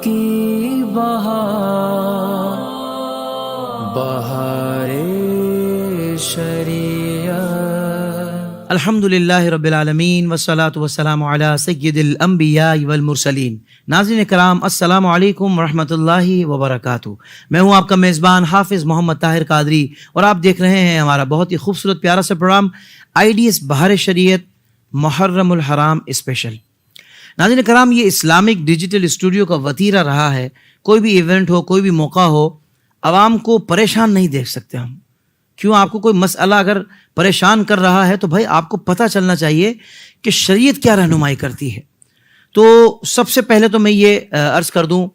کی بہار بہار شریعت۔ الحمدللہ رب العالمین والصلاة والسلام علی سید الانبیاء والمرسلین۔ ناظرین کرام، السلام علیکم ورحمۃ اللہ وبرکاتہ۔ میں ہوں آپ کا میزبان حافظ محمد طاہر قادری، اور آپ دیکھ رہے ہیں ہمارا بہت ہی خوبصورت پیارا سا پروگرام IDS بہار شریعت محرم الحرام اسپیشل۔ ناظرین کرام، یہ اسلامک ڈیجیٹل اسٹوڈیو کا وتیرہ رہا ہے۔ کوئی بھی ایونٹ ہو، کوئی بھی موقع ہو، عوام کو پریشان نہیں دیکھ سکتے ہم۔ کیوں؟ آپ کو کوئی مسئلہ اگر پریشان کر رہا ہے تو بھائی آپ کو پتہ چلنا چاہیے کہ شریعت کیا رہنمائی کرتی ہے۔ تو سب سے پہلے تو میں یہ عرض کر دوں،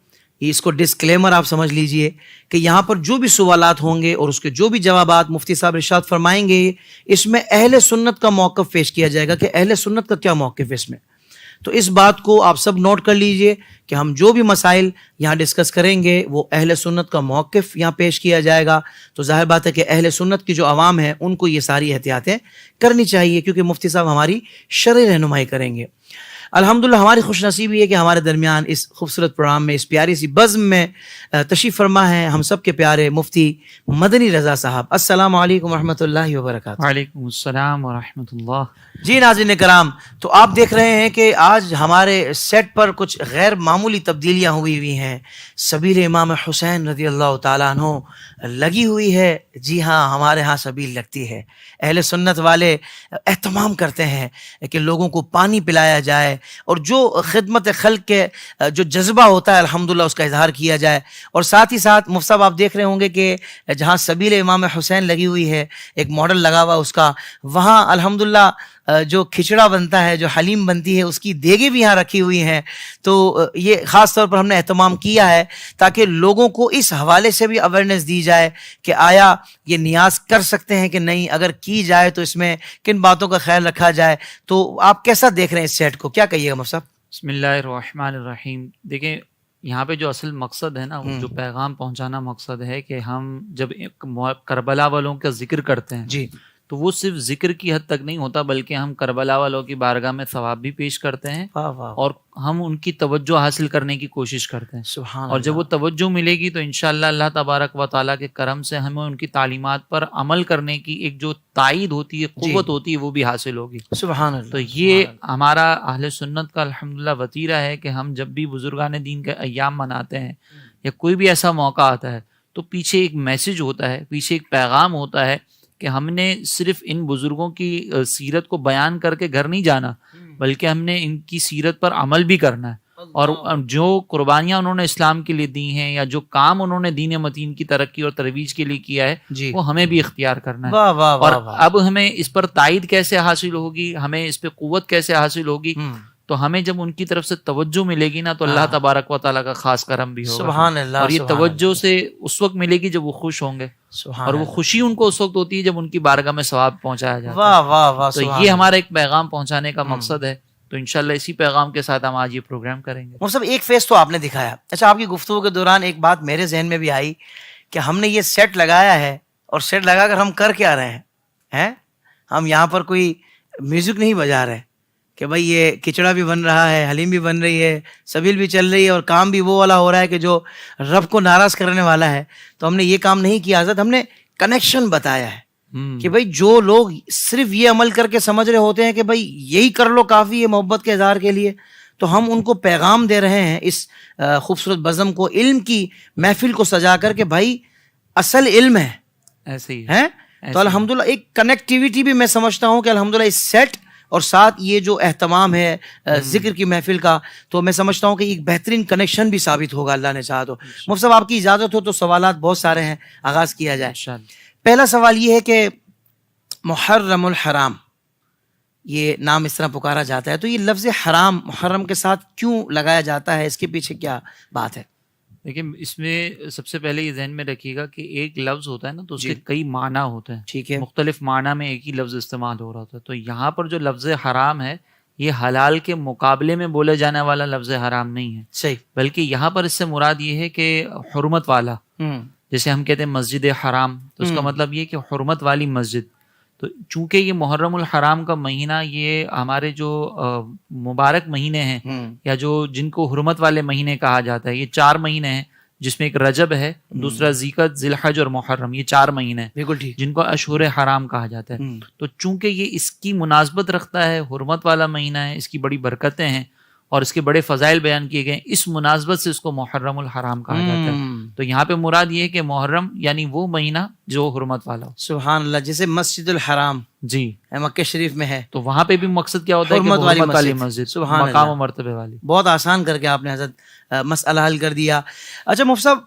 اس کو ڈسکلیمر آپ سمجھ لیجئے کہ یہاں پر جو بھی سوالات ہوں گے اور اس کے جو بھی جوابات مفتی صاحب ارشاد فرمائیں گے، اس میں اہل سنت کا موقف پیش کیا جائے گا کہ اہل سنت کا کیا موقف ہے اس میں۔ تو اس بات کو آپ سب نوٹ کر لیجئے کہ ہم جو بھی مسائل یہاں ڈسکس کریں گے وہ اہل سنت کا موقف یہاں پیش کیا جائے گا۔ تو ظاہر بات ہے کہ اہل سنت کی جو عوام ہے ان کو یہ ساری احتیاطیں کرنی چاہیے، کیونکہ مفتی صاحب ہماری شرعی رہنمائی کریں گے۔ الحمدللہ ہماری خوش نصیبی ہے کہ ہمارے درمیان اس خوبصورت پروگرام میں، اس پیاری سی بزم میں تشریف فرما ہے ہم سب کے پیارے مفتی مدنی رضا صاحب۔ السلام علیکم ورحمۃ اللہ وبرکاتہ۔ وعلیکم السلام ورحمۃ اللہ۔ جی ناظرین کرام، تو آپ دیکھ رہے ہیں کہ آج ہمارے سیٹ پر کچھ غیر معمولی تبدیلیاں ہوئی ہیں۔ سبیل امام حسین رضی اللہ تعالیٰ عنہ لگی ہوئی ہے۔ جی ہاں، ہمارے ہاں سبیل لگتی ہے۔ اہل سنت والے اہتمام کرتے ہیں کہ لوگوں کو پانی پلایا جائے، اور جو خدمت خلق کے جو جذبہ ہوتا ہے الحمدللہ اس کا اظہار کیا جائے۔ اور ساتھ ہی ساتھ مفتی صاحب آپ دیکھ رہے ہوں گے کہ جہاں سبیل امام حسین لگی ہوئی ہے، ایک ماڈل لگا ہوا اس کا، وہاں الحمدللہ جو کھچڑا بنتا ہے، جو حلیم بنتی ہے، اس کی دیگیں بھی یہاں رکھی ہوئی ہیں۔ تو یہ خاص طور پر ہم نے اہتمام کیا ہے تاکہ لوگوں کو اس حوالے سے بھی اویئرنیس دی جائے کہ آیا یہ نیاز کر سکتے ہیں کہ نہیں، اگر کی جائے تو اس میں کن باتوں کا خیال رکھا جائے۔ تو آپ کیسا دیکھ رہے ہیں اس سیٹ کو، کیا کہیے گا مفتی صاحب؟ بسم اللہ الرحمن الرحیم۔ دیکھیں، یہاں پہ جو اصل مقصد ہے نا، وہ جو پیغام پہنچانا مقصد ہے کہ ہم جب کربلا والوں کا ذکر کرتے ہیں جی، تو وہ صرف ذکر کی حد تک نہیں ہوتا، بلکہ ہم کربلا والوں کی بارگاہ میں ثواب بھی پیش کرتے ہیں، واہ واہ، اور ہم ان کی توجہ حاصل کرنے کی کوشش کرتے ہیں۔ سبحان اور جب وہ اللہ۔ توجہ ملے گی تو انشاءاللہ اللہ تبارک و تعالیٰ کے کرم سے ہمیں ان کی تعلیمات پر عمل کرنے کی ایک جو تائید ہوتی ہے، قوت ہوتی ہے، وہ بھی حاصل ہوگی۔ سبحان اللہ۔ تو یہ ہمارا اہل سنت کا الحمدللہ وتیرہ ہے کہ ہم جب بھی بزرگان دین کے ایام مناتے ہیں یا کوئی بھی ایسا موقع آتا ہے تو پیچھے ایک میسج ہوتا ہے، پیچھے ایک پیغام ہوتا ہے کہ ہم نے صرف ان بزرگوں کی سیرت کو بیان کر کے گھر نہیں جانا، بلکہ ہم نے ان کی سیرت پر عمل بھی کرنا ہے، اور جو قربانیاں انہوں نے اسلام کے لیے دی ہیں یا جو کام انہوں نے دین متین کی ترقی اور ترویج کے لیے کیا ہے، جی، وہ ہمیں بھی اختیار کرنا ہے۔ واہ واہ اور واہ واہ۔ اب ہمیں اس پر تائید کیسے حاصل ہوگی، ہمیں اس پہ قوت کیسے حاصل ہوگی؟ تو ہمیں جب ان کی طرف سے توجہ ملے گی نا، تو اللہ تبارک و تعالیٰ کا خاص کرم بھی ہوگا۔ سبحان اللہ۔ اور یہ توجہ سے اس وقت ملے گی جب وہ خوش ہوں گے، اور وہ خوشی ان کو اس وقت ہوتی ہے جب ان کی بارگاہ میں ثواب پہنچایا جاتا ہے۔ واہ واہ واہ۔ تو یہ ہمارا ایک پیغام پہنچانے کا مقصد ہے۔ تو انشاءاللہ اسی پیغام کے ساتھ ہم آج یہ پروگرام کریں گے۔ مفتی صاحب، ایک فیس تو آپ نے دکھایا۔ اچھا، آپ کی گفتگو کے دوران ایک بات میرے ذہن میں بھی آئی کہ ہم نے یہ سیٹ لگایا ہے، اور سیٹ لگا کر ہم کر کیا رہے ہیں؟ ہم یہاں پر کوئی میوزک نہیں بجا رہے کہ بھائی یہ کھچڑا بھی بن رہا ہے، حلیم بھی بن رہی ہے، سبیل بھی چل رہی ہے، اور کام بھی وہ والا ہو رہا ہے کہ جو رب کو ناراض کرنے والا ہے۔ تو ہم نے یہ کام نہیں کیا حضرت، ہم نے کنیکشن بتایا ہے کہ بھائی جو لوگ صرف یہ عمل کر کے سمجھ رہے ہوتے ہیں کہ بھائی یہی کر لو کافی ہے محبت کے اظہار کے لیے، تو ہم ان کو پیغام دے رہے ہیں اس خوبصورت بزم کو، علم کی محفل کو سجا کر کہ بھائی اصل علم ہے، ایسے ہی ہے۔ تو الحمدللہ ایک کنیکٹیویٹی بھی میں سمجھتا ہوں کہ الحمدللہ اس سیٹ اور ساتھ یہ جو اہتمام ہے ذکر کی محفل کا، تو میں سمجھتا ہوں کہ ایک بہترین کنیکشن بھی ثابت ہوگا اللہ نے چاہا تو۔ مفتی صاحب، آپ کی اجازت ہو تو سوالات بہت سارے ہیں، آغاز کیا جائے۔ پہلا سوال یہ ہے کہ محرم الحرام، یہ نام اس طرح پکارا جاتا ہے، تو یہ لفظ حرام محرم کے ساتھ کیوں لگایا جاتا ہے؟ اس کے پیچھے کیا بات ہے؟ دیکھیں، اس میں سب سے پہلے یہ ذہن میں رکھیے گا کہ ایک لفظ ہوتا ہے نا، تو اس کے کئی معنی ہوتے ہیں۔ ٹھیک ہے، مختلف معنی میں ایک ہی لفظ استعمال ہو رہا ہوتا ہے۔ تو یہاں پر جو لفظ حرام ہے، یہ حلال کے مقابلے میں بولے جانے والا لفظ حرام نہیں ہے، صحیح، بلکہ یہاں پر اس سے مراد یہ ہے کہ حرمت والا۔ جیسے ہم کہتے ہیں مسجد حرام، تو اس کا مطلب یہ کہ حرمت والی مسجد۔ تو چونکہ یہ محرم الحرام کا مہینہ یہ ہمارے جو مبارک مہینے ہیں یا جو جن کو حرمت والے مہینے کہا جاتا ہے، یہ 4 مہینے ہیں، جس میں ایک رجب ہے، دوسرا ذیقعت، ذی الحج اور محرم، یہ 4 مہینے ہیں بالکل ٹھیک، جن کو اشہر حرام کہا جاتا ہے۔ تو چونکہ یہ اس کی مناسبت رکھتا ہے، حرمت والا مہینہ ہے، اس کی بڑی برکتیں ہیں اور اس کے بڑے فضائل بیان کیے گئے ہیں، اس مناسبت سے اس کو محرم الحرام کہا جاتا ہے۔ تو یہاں پہ مراد یہ ہے کہ محرم یعنی وہ مہینہ جو حرمت والا ہو۔ سبحان اللہ، جیسے مسجد الحرام جی مکہ شریف میں ہے، تو وہاں پہ بھی مقصد کیا ہوتا ہے کہ حرمت والی حرمت والی مسجد، مسجد، سبحان مقام اللہ، و مرتبے والی۔ بہت آسان کر کے آپ نے حضرت مسئلہ حل کر دیا۔ اچھا مفتی صاحب،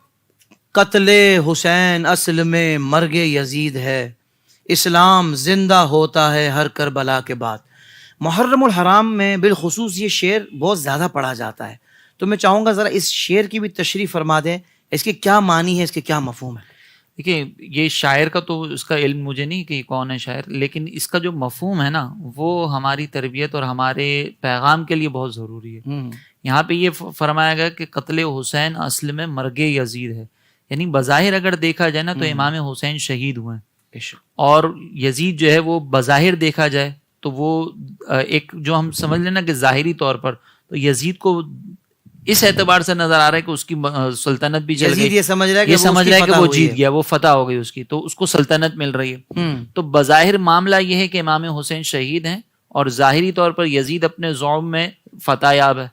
قتل حسین اصل میں مرگ یزید ہے، اسلام زندہ ہوتا ہے ہر کربلا کے بعد۔ محرم الحرام میں بالخصوص یہ شعر بہت زیادہ پڑھا جاتا ہے، تو میں چاہوں گا ذرا اس شعر کی بھی تشریح فرما دیں، اس کے کیا معنی ہے، اس کے کیا مفہوم ہے؟ دیکھیں، یہ شاعر کا تو اس کا علم مجھے نہیں کہ کون ہے شاعر، لیکن اس کا جو مفہوم ہے نا وہ ہماری تربیت اور ہمارے پیغام کے لیے بہت ضروری ہے۔ یہاں پہ یہ فرمایا گیا کہ قتل حسین اصل میں مرگ یزید ہے، یعنی بظاہر اگر دیکھا جائے نا تو امام حسین شہید ہوئے ہیں، اور یزید جو ہے وہ بظاہر دیکھا جائے تو وہ ایک جو ہم سمجھ لینا کہ ظاہری طور پر تو یزید کو اس اعتبار سے نظر آ رہا ہے کہ اس کی سلطنت بھی چل گئی، یہ سمجھ رہا ہے کہ وہ جیت گیا، وہ فتح ہو گئی اس کی، تو اس کو سلطنت مل رہی ہے۔ تو بظاہر معاملہ یہ ہے کہ امام حسین شہید ہیں اور ظاہری طور پر یزید اپنے زعم میں فتح یاب ہے،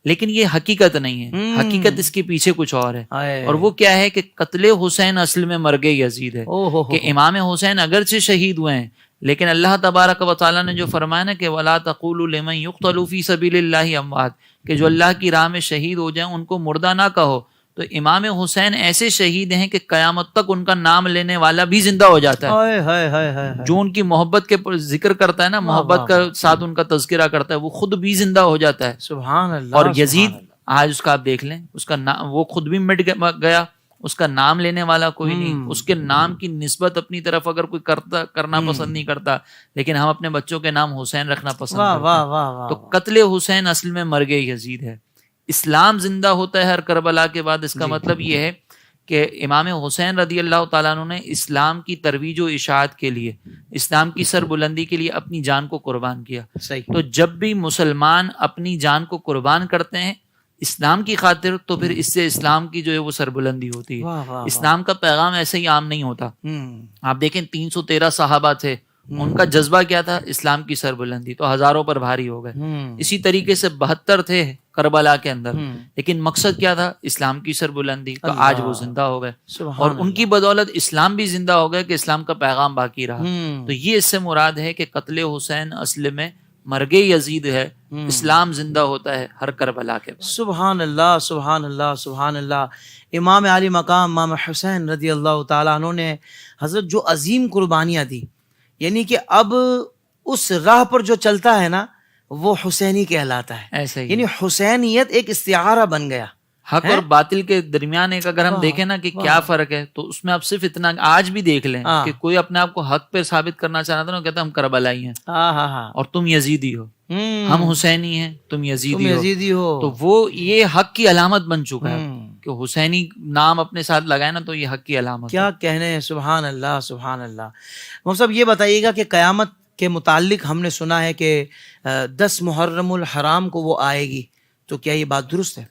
لیکن یہ حقیقت نہیں ہے، حقیقت اس کے پیچھے کچھ اور ہے، اور وہ کیا ہے کہ قتل حسین اصل میں مرگ یزید ہے، کہ امام حسین اگرچہ شہید ہوئے ہیں لیکن اللہ تبارک و تعالیٰ نے جو فرمایا نا کہ وَلَا تَقُولُوا لِمَن يُقْتَلُ فِي سَبِيلِ اللَّهِ اموات، کہ جو اللہ کی راہ میں شہید ہو جائیں ان کو مردہ نہ کہو۔ تو امام حسین ایسے شہید ہیں کہ قیامت تک ان کا نام لینے والا بھی زندہ ہو جاتا ہے، جو ان کی محبت کے ذکر کرتا ہے نا، محبت کا ساتھ ان کا تذکرہ کرتا ہے، وہ خود بھی زندہ ہو جاتا ہے۔ سبحان اللہ۔ اور یزید آج اس کا آپ دیکھ لیں، اس کا وہ خود بھی مٹ گیا، اس کا نام لینے والا کوئی نہیں، اس کے نام کی نسبت اپنی طرف اگر کوئی کرنا پسند نہیں کرتا، لیکن ہم اپنے بچوں کے نام حسین رکھنا پسند کرتے ہیں۔ تو قتل حسین اصل میں مرگ یزید ہے، اسلام زندہ ہوتا ہے ہر کربلا کے بعد۔ اس کا مطلب یہ ہے کہ امام حسین رضی اللہ تعالیٰ عنہ نے اسلام کی ترویج و اشاعت کے لیے، اسلام کی سربلندی کے لیے اپنی جان کو قربان کیا۔ تو جب بھی مسلمان اپنی جان کو قربان کرتے ہیں اسلام کی خاطر، تو پھر اس سے اسلام کی جو ہے وہ سربلندی ہوتی ہے۔ اسلام کا پیغام ایسے ہی عام نہیں ہوتا۔ آپ دیکھیں 313 صحابہ تھے، ان کا جذبہ کیا تھا؟ اسلام کی سربلندی، تو ہزاروں پر بھاری ہو گئے۔ اسی طریقے سے 72 تھے کربلا کے اندر، لیکن مقصد کیا تھا؟ اسلام کی سربلندی، تو آج وہ زندہ ہو گئے، اور ان کی بدولت اسلام بھی زندہ ہو گئے کہ اسلام کا پیغام باقی رہا۔ تو یہ اس سے مراد ہے کہ قتل حسین اصل میں مرگ یزید ہے، اسلام زندہ ہوتا ہے ہر کربلا کے بعد۔ سبحان اللہ، سبحان اللہ، سبحان اللہ۔ امام علی مقام امام حسین رضی اللہ تعالیٰ عنہ نے حضرت جو عظیم قربانیاں دی، یعنی کہ اب اس راہ پر جو چلتا ہے نا وہ حسینی کہلاتا ہے، ایسا ہی یعنی حسینیت ایک استعارہ بن گیا۔ حق اور باطل کے درمیان ایک اگر ہم دیکھیں نا کہ کیا فرق ہے، تو اس میں آپ صرف اتنا آج بھی دیکھ لیں کہ کوئی اپنے آپ کو حق پہ ثابت کرنا چاہتا نا، کہتا ہم کربلائی ہیں اور تم یزیدی ہو، ہم حسینی ہیں تم یزیدی ہو، تو وہ یہ حق کی علامت بن چکا ہے کہ حسینی نام اپنے ساتھ لگائے نا تو یہ حق کی علامت۔ کیا کہنے ہیں، سبحان اللہ، سبحان اللہ۔ مفتی صاحب یہ بتائیے گا کہ قیامت کے متعلق ہم نے سنا ہے کہ 10 محرم الحرام کو وہ آئے گی، تو کیا یہ بات درست ہے؟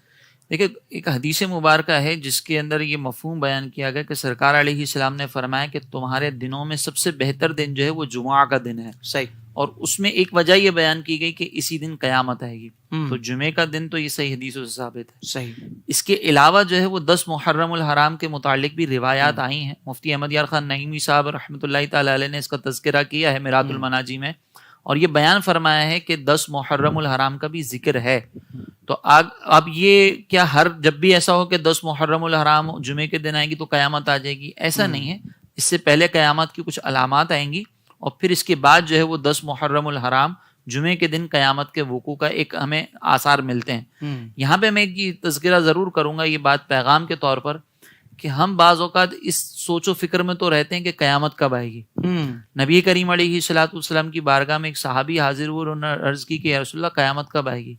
دیکھیں، ایک حدیث مبارکہ ہے جس کے اندر یہ مفہوم بیان کیا گیا کہ سرکار علیہ السلام نے فرمایا کہ تمہارے دنوں میں سب سے بہتر دن جو ہے وہ جمعہ کا دن ہے۔ صحیح۔ اور اس میں ایک وجہ یہ بیان کی گئی کہ اسی دن قیامت آئے گی، تو جمعے کا دن تو یہ صحیح حدیثوں سے ثابت ہے۔ صحیح۔ اس کے علاوہ جو ہے وہ 10 محرم الحرام کے متعلق بھی روایات آئی ہیں۔ مفتی احمد یار خان نعیمی صاحب رحمۃ اللہ تعالی علیہ نے اس کا تذکرہ کیا ہے میرات المناجی میں، اور یہ بیان فرمایا ہے کہ 10 محرم الحرام کا بھی ذکر ہے۔ تو اب یہ کیا ہر جب بھی ایسا ہو کہ 10 محرم الحرام جمعے کے دن آئے گی تو قیامت آ جائے گی؟ ایسا نہیں ہے، اس سے پہلے قیامت کی کچھ علامات آئیں گی، اور پھر اس کے بعد جو ہے وہ 10 محرم الحرام جمعے کے دن قیامت کے وقوع کا ایک ہمیں آثار ملتے ہیں۔ یہاں پہ میں ایک تذکرہ ضرور کروں گا، یہ بات پیغام کے طور پر، کہ ہم بعض اوقات اس سوچ و فکر میں تو رہتے ہیں کہ قیامت کب آئے گی۔ نبی کریم علیہ الصلوۃ والسلام کی بارگاہ میں ایک صحابی حاضر ہوئے اور انہوں نے عرض کی کہ یا رسول اللہ قیامت کب آئے گی؟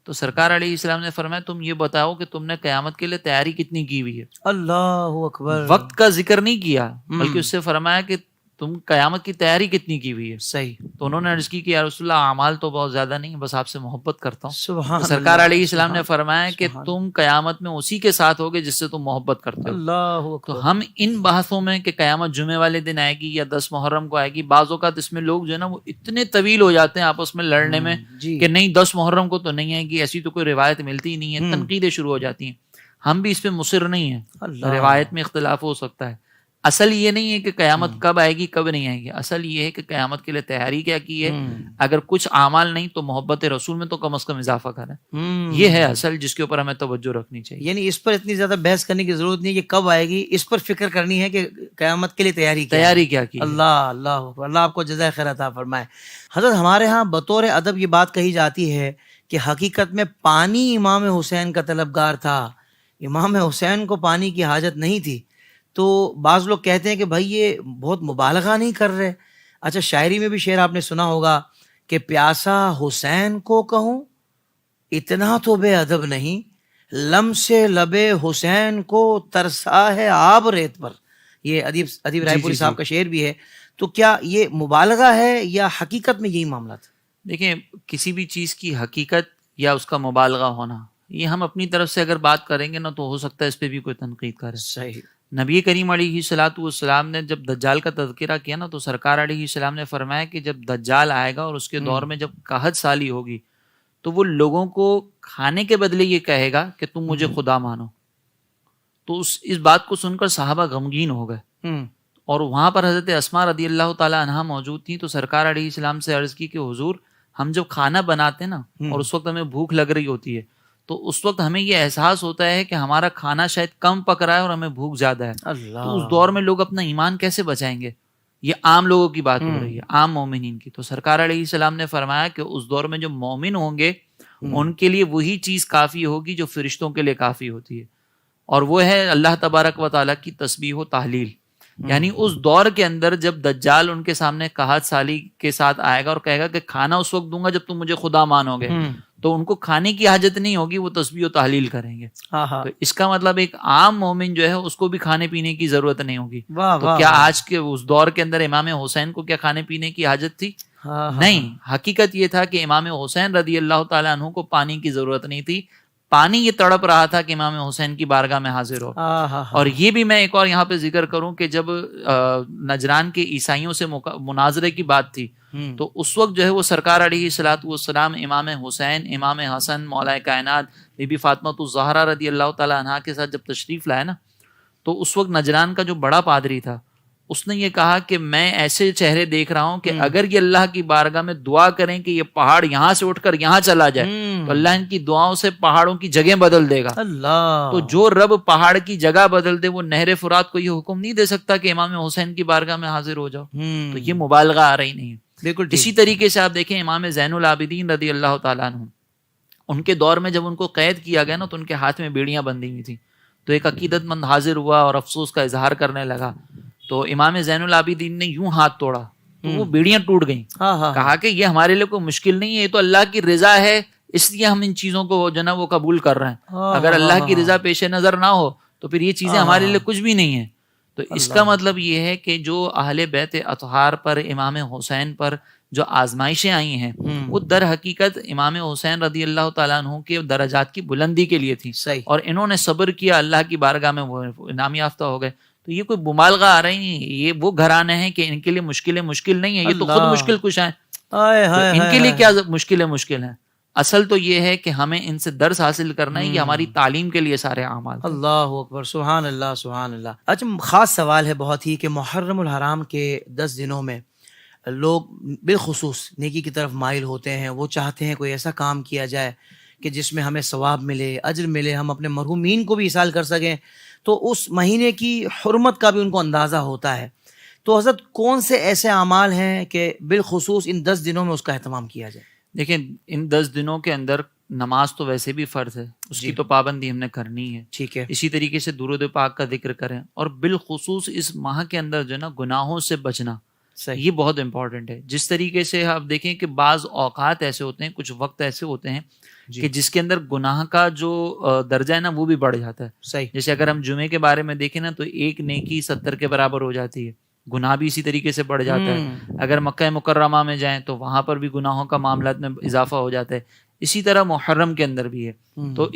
تو سرکار علیہ السلام نے فرمایا تم یہ بتاؤ کہ تم نے قیامت کے لیے تیاری کتنی کی ہوئی ہے۔ اللہ اکبر۔ وقت کا ذکر نہیں کیا، بلکہ اس سے فرمایا کہ تم قیامت کی تیاری کتنی کی ہوئی ہے؟ صحیح. تو انہوں نے عرض کی کہ یا رسول اللہ اعمال تو بہت زیادہ نہیں، بس آپ سے محبت کرتا ہوں. سبحان تو سرکار اللہ، علیہ السلام نے فرمایا کہ سبحان تم قیامت میں اسی کے ساتھ ہوگے جس سے تم محبت کرتے ہو. اللہ تو اکبر. ہم ان بحثوں میں کہ قیامت جمعے والے دن آئے گی یا 10 محرم کو آئے گی، بعض اوقات اس میں لوگ جو ہے نا وہ اتنے طویل ہو جاتے ہیں آپس میں لڑنے میں جی کہ نہیں 10 محرم کو تو نہیں آئے گی، ایسی تو کوئی روایت ملتی ہی نہیں ہے، تنقیدیں شروع ہو جاتی ہیں. ہم بھی اس پہ مصر نہیں ہیں، اللہ. روایت میں اختلاف ہو سکتا ہے. اصل یہ نہیں ہے کہ قیامت کب آئے گی کب نہیں آئے گی، اصل یہ ہے کہ قیامت کے لیے تیاری کیا کی ہے. اگر کچھ اعمال نہیں تو محبت رسول میں تو کم از کم اضافہ کریں. یہ ہے اصل جس کے اوپر ہمیں توجہ رکھنی چاہیے. یعنی اس پر اتنی زیادہ بحث کرنے کی ضرورت نہیں کہ کب آئے گی، اس پر فکر کرنی ہے کہ قیامت کے لیے تیاری کیا کی. اللہ اللہ اکبر. اللہ آپ کو جزائے خیر عطا فرمائے. حضرت ہمارے ہاں بطور ادب یہ بات کہی جاتی ہے کہ حقیقت میں پانی امام حسین کا طلبگار تھا، امام حسین کو پانی کی حاجت نہیں تھی. تو بعض لوگ کہتے ہیں کہ بھائی یہ بہت مبالغہ نہیں کر رہے. اچھا شاعری میں بھی شعر آپ نے سنا ہوگا کہ پیاسا حسین کو کہوں اتنا تو بے ادب نہیں، لم سے لبے حسین کو ترسا ہے آب ریت پر. یہ ادیب رائے پوری صاحب کا شعر بھی ہے. تو کیا یہ مبالغہ ہے یا حقیقت میں یہی معاملہ تھا؟ دیکھیں کسی بھی چیز کی حقیقت یا اس کا مبالغہ ہونا، یہ ہم اپنی طرف سے اگر بات کریں گے نا تو ہو سکتا ہے اس پہ بھی کوئی تنقید کرے. صحیح. نبی کریم علیہ الصلوۃ والسلام نے جب دجال کا تذکرہ کیا نا تو سرکار علیہ السلام نے فرمایا کہ جب دجال آئے گا اور اس کے دور میں جب قحط سالی ہوگی تو وہ لوگوں کو کھانے کے بدلے یہ کہے گا کہ تم مجھے خدا مانو. تو اس بات کو سن کر صحابہ غمگین ہو گئے، اور وہاں پر حضرت اسماء رضی اللہ تعالی عنہا موجود تھیں. تو سرکار علیہ السلام سے عرض کی کہ حضور ہم جب کھانا بناتے نا اور اس وقت ہمیں بھوک لگ رہی ہوتی ہے تو اس وقت ہمیں یہ احساس ہوتا ہے کہ ہمارا کھانا شاید کم پک رہا ہے اور ہمیں بھوک زیادہ ہے. تو اس دور میں لوگ اپنا ایمان کیسے بچائیں گے؟ یہ عام لوگوں کی بات ہو رہی ہے، عام مومنین کی. تو سرکار علیہ السلام نے فرمایا کہ اس دور میں جو مومن ہوں گے ان کے لیے وہی چیز کافی ہوگی جو فرشتوں کے لیے کافی ہوتی ہے، اور وہ ہے اللہ تبارک و تعالیٰ کی تسبیح و تحلیل. یعنی اس دور کے اندر جب دجال ان کے سامنے قحط سالی کے ساتھ آئے گا اور کہے گا کہ کھانا اس وقت دوں گا جب تم مجھے خدا مانو گے، تو ان کو کھانے کی حاجت نہیں ہوگی، وہ تسبیح و تحلیل کریں گے. تو اس کا مطلب ایک عام مومن جو ہے اس کو بھی کھانے پینے کی ضرورت نہیں ہوگی. تو کیا آج کے اس دور کے اندر امام حسین کو کیا کھانے پینے کی حاجت تھی؟ نہیں. حقیقت یہ تھا کہ امام حسین رضی اللہ تعالیٰ عنہ کو پانی کی ضرورت نہیں تھی، پانی یہ تڑپ رہا تھا کہ امام حسین کی بارگاہ میں حاضر ہو. اور یہ بھی میں ایک اور یہاں پہ ذکر کروں کہ جب نجران کے عیسائیوں سے مناظرے کی بات تھی تو اس وقت جو ہے وہ سرکار علیہ الصلوۃ والسلام امام حسین، امام حسن، مولا کائنات بی بی فاطمہ الزہرا رضی اللہ تعالیٰ عنہا کے ساتھ جب تشریف لائے نا تو اس وقت نجران کا جو بڑا پادری تھا اس نے یہ کہا کہ میں ایسے چہرے دیکھ رہا ہوں کہ اگر یہ اللہ کی بارگاہ میں دعا کریں کہ یہ پہاڑ یہاں سے اٹھ کر یہاں چلا جائے تو اللہ ان کی دعاؤں سے پہاڑوں کی جگہ بدل دے گا. اللہ. تو جو رب پہاڑ کی جگہ بدل دے وہ نہر فرات کو یہ حکم نہیں دے سکتا کہ امام حسین کی بارگاہ میں حاضر ہو جاؤ. تو یہ مبالغہ آ رہی نہیں ہے. بالکل. اسی طریقے سے آپ دیکھیں امام زین العابدین رضی اللہ تعالیٰ عنہ، ان کے دور میں جب ان کو قید کیا گیا نا تو ان کے ہاتھ میں بیڑیاں بندھی ہوئی تھیں. تو ایک عقیدت مند حاضر ہوا اور افسوس کا اظہار کرنے لگا. تو امام زین العابدین نے یوں ہاتھ توڑا تو وہ بیڑیاں ٹوٹ گئیں. کہا کہ یہ ہمارے لیے کوئی مشکل نہیں ہے، یہ تو اللہ کی رضا ہے اس لیے ہم ان چیزوں کو جو نا وہ قبول کر رہے ہیں. اگر اللہ کی رضا پیش نظر نہ ہو تو پھر یہ چیزیں ہمارے لیے کچھ بھی نہیں ہیں. تو اس کا مطلب یہ ہے کہ جو اہل بیت اطہار پر، امام حسین پر جو آزمائشیں آئی ہیں وہ در حقیقت امام حسین رضی اللہ تعالیٰ عنہ کے درجات کی بلندی کے لیے تھی. اور انہوں نے صبر کیا، اللہ کی بارگاہ میں وہ انعام یافتہ ہو گئے. تو یہ کوئی مبالغہ آ رہی نہیں، یہ وہ گھرانے ہیں کہ ان کے لیے مشکلیں مشکل نہیں ہیں، یہ تو خود مشکل کشا ہیں. ان کے لیے کیا مشکلیں مشکل ہیں؟ اصل تو یہ ہے کہ ہمیں ان سے درس حاصل کرنا ہے، یہ ہماری تعلیم کے لیے سارے اعمال. اللہ اکبر، سبحان اللہ سبحان اللہ. اچھا خاص سوال ہے بہت ہی کہ محرم الحرام کے 10 دنوں میں لوگ بالخصوص نیکی کی طرف مائل ہوتے ہیں، وہ چاہتے ہیں کوئی ایسا کام کیا جائے کہ جس میں ہمیں ثواب ملے، اجر ملے، ہم اپنے مرحومین کو بھی احسان کر سکیں. تو اس مہینے کی حرمت کا بھی ان کو اندازہ ہوتا ہے. تو حضرت کون سے ایسے اعمال ہیں کہ بالخصوص ان 10 دنوں میں اس کا اہتمام کیا جائے؟ دیکھیں ان 10 دنوں کے اندر نماز تو ویسے بھی فرض ہے، اس کی تو پابندی ہم نے کرنی ہے. ٹھیک ہے. اسی طریقے سے درود پاک کا ذکر کریں، اور بالخصوص اس ماہ کے اندر جو ہے نا گناہوں سے بچنا، یہ بہت امپورٹنٹ ہے. جس طریقے سے آپ دیکھیں کہ بعض اوقات ایسے ہوتے ہیں، کچھ وقت ایسے ہوتے ہیں کہ جس کے اندر گناہ کا جو درجہ ہے نا وہ بھی بڑھ جاتا ہے. صحیح. جیسے اگر ہم جمعے کے بارے میں دیکھیں نا تو ایک نیکی 70 کے برابر ہو جاتی ہے، گناہ بھی اسی طریقے سے بڑھ جاتا ہے. اگر مکہ مکرمہ میں جائیں تو وہاں پر بھی گناہوں کا معاملات میں اضافہ ہو جاتا ہے. اسی طرح محرم کے اندر بھی ہے. تو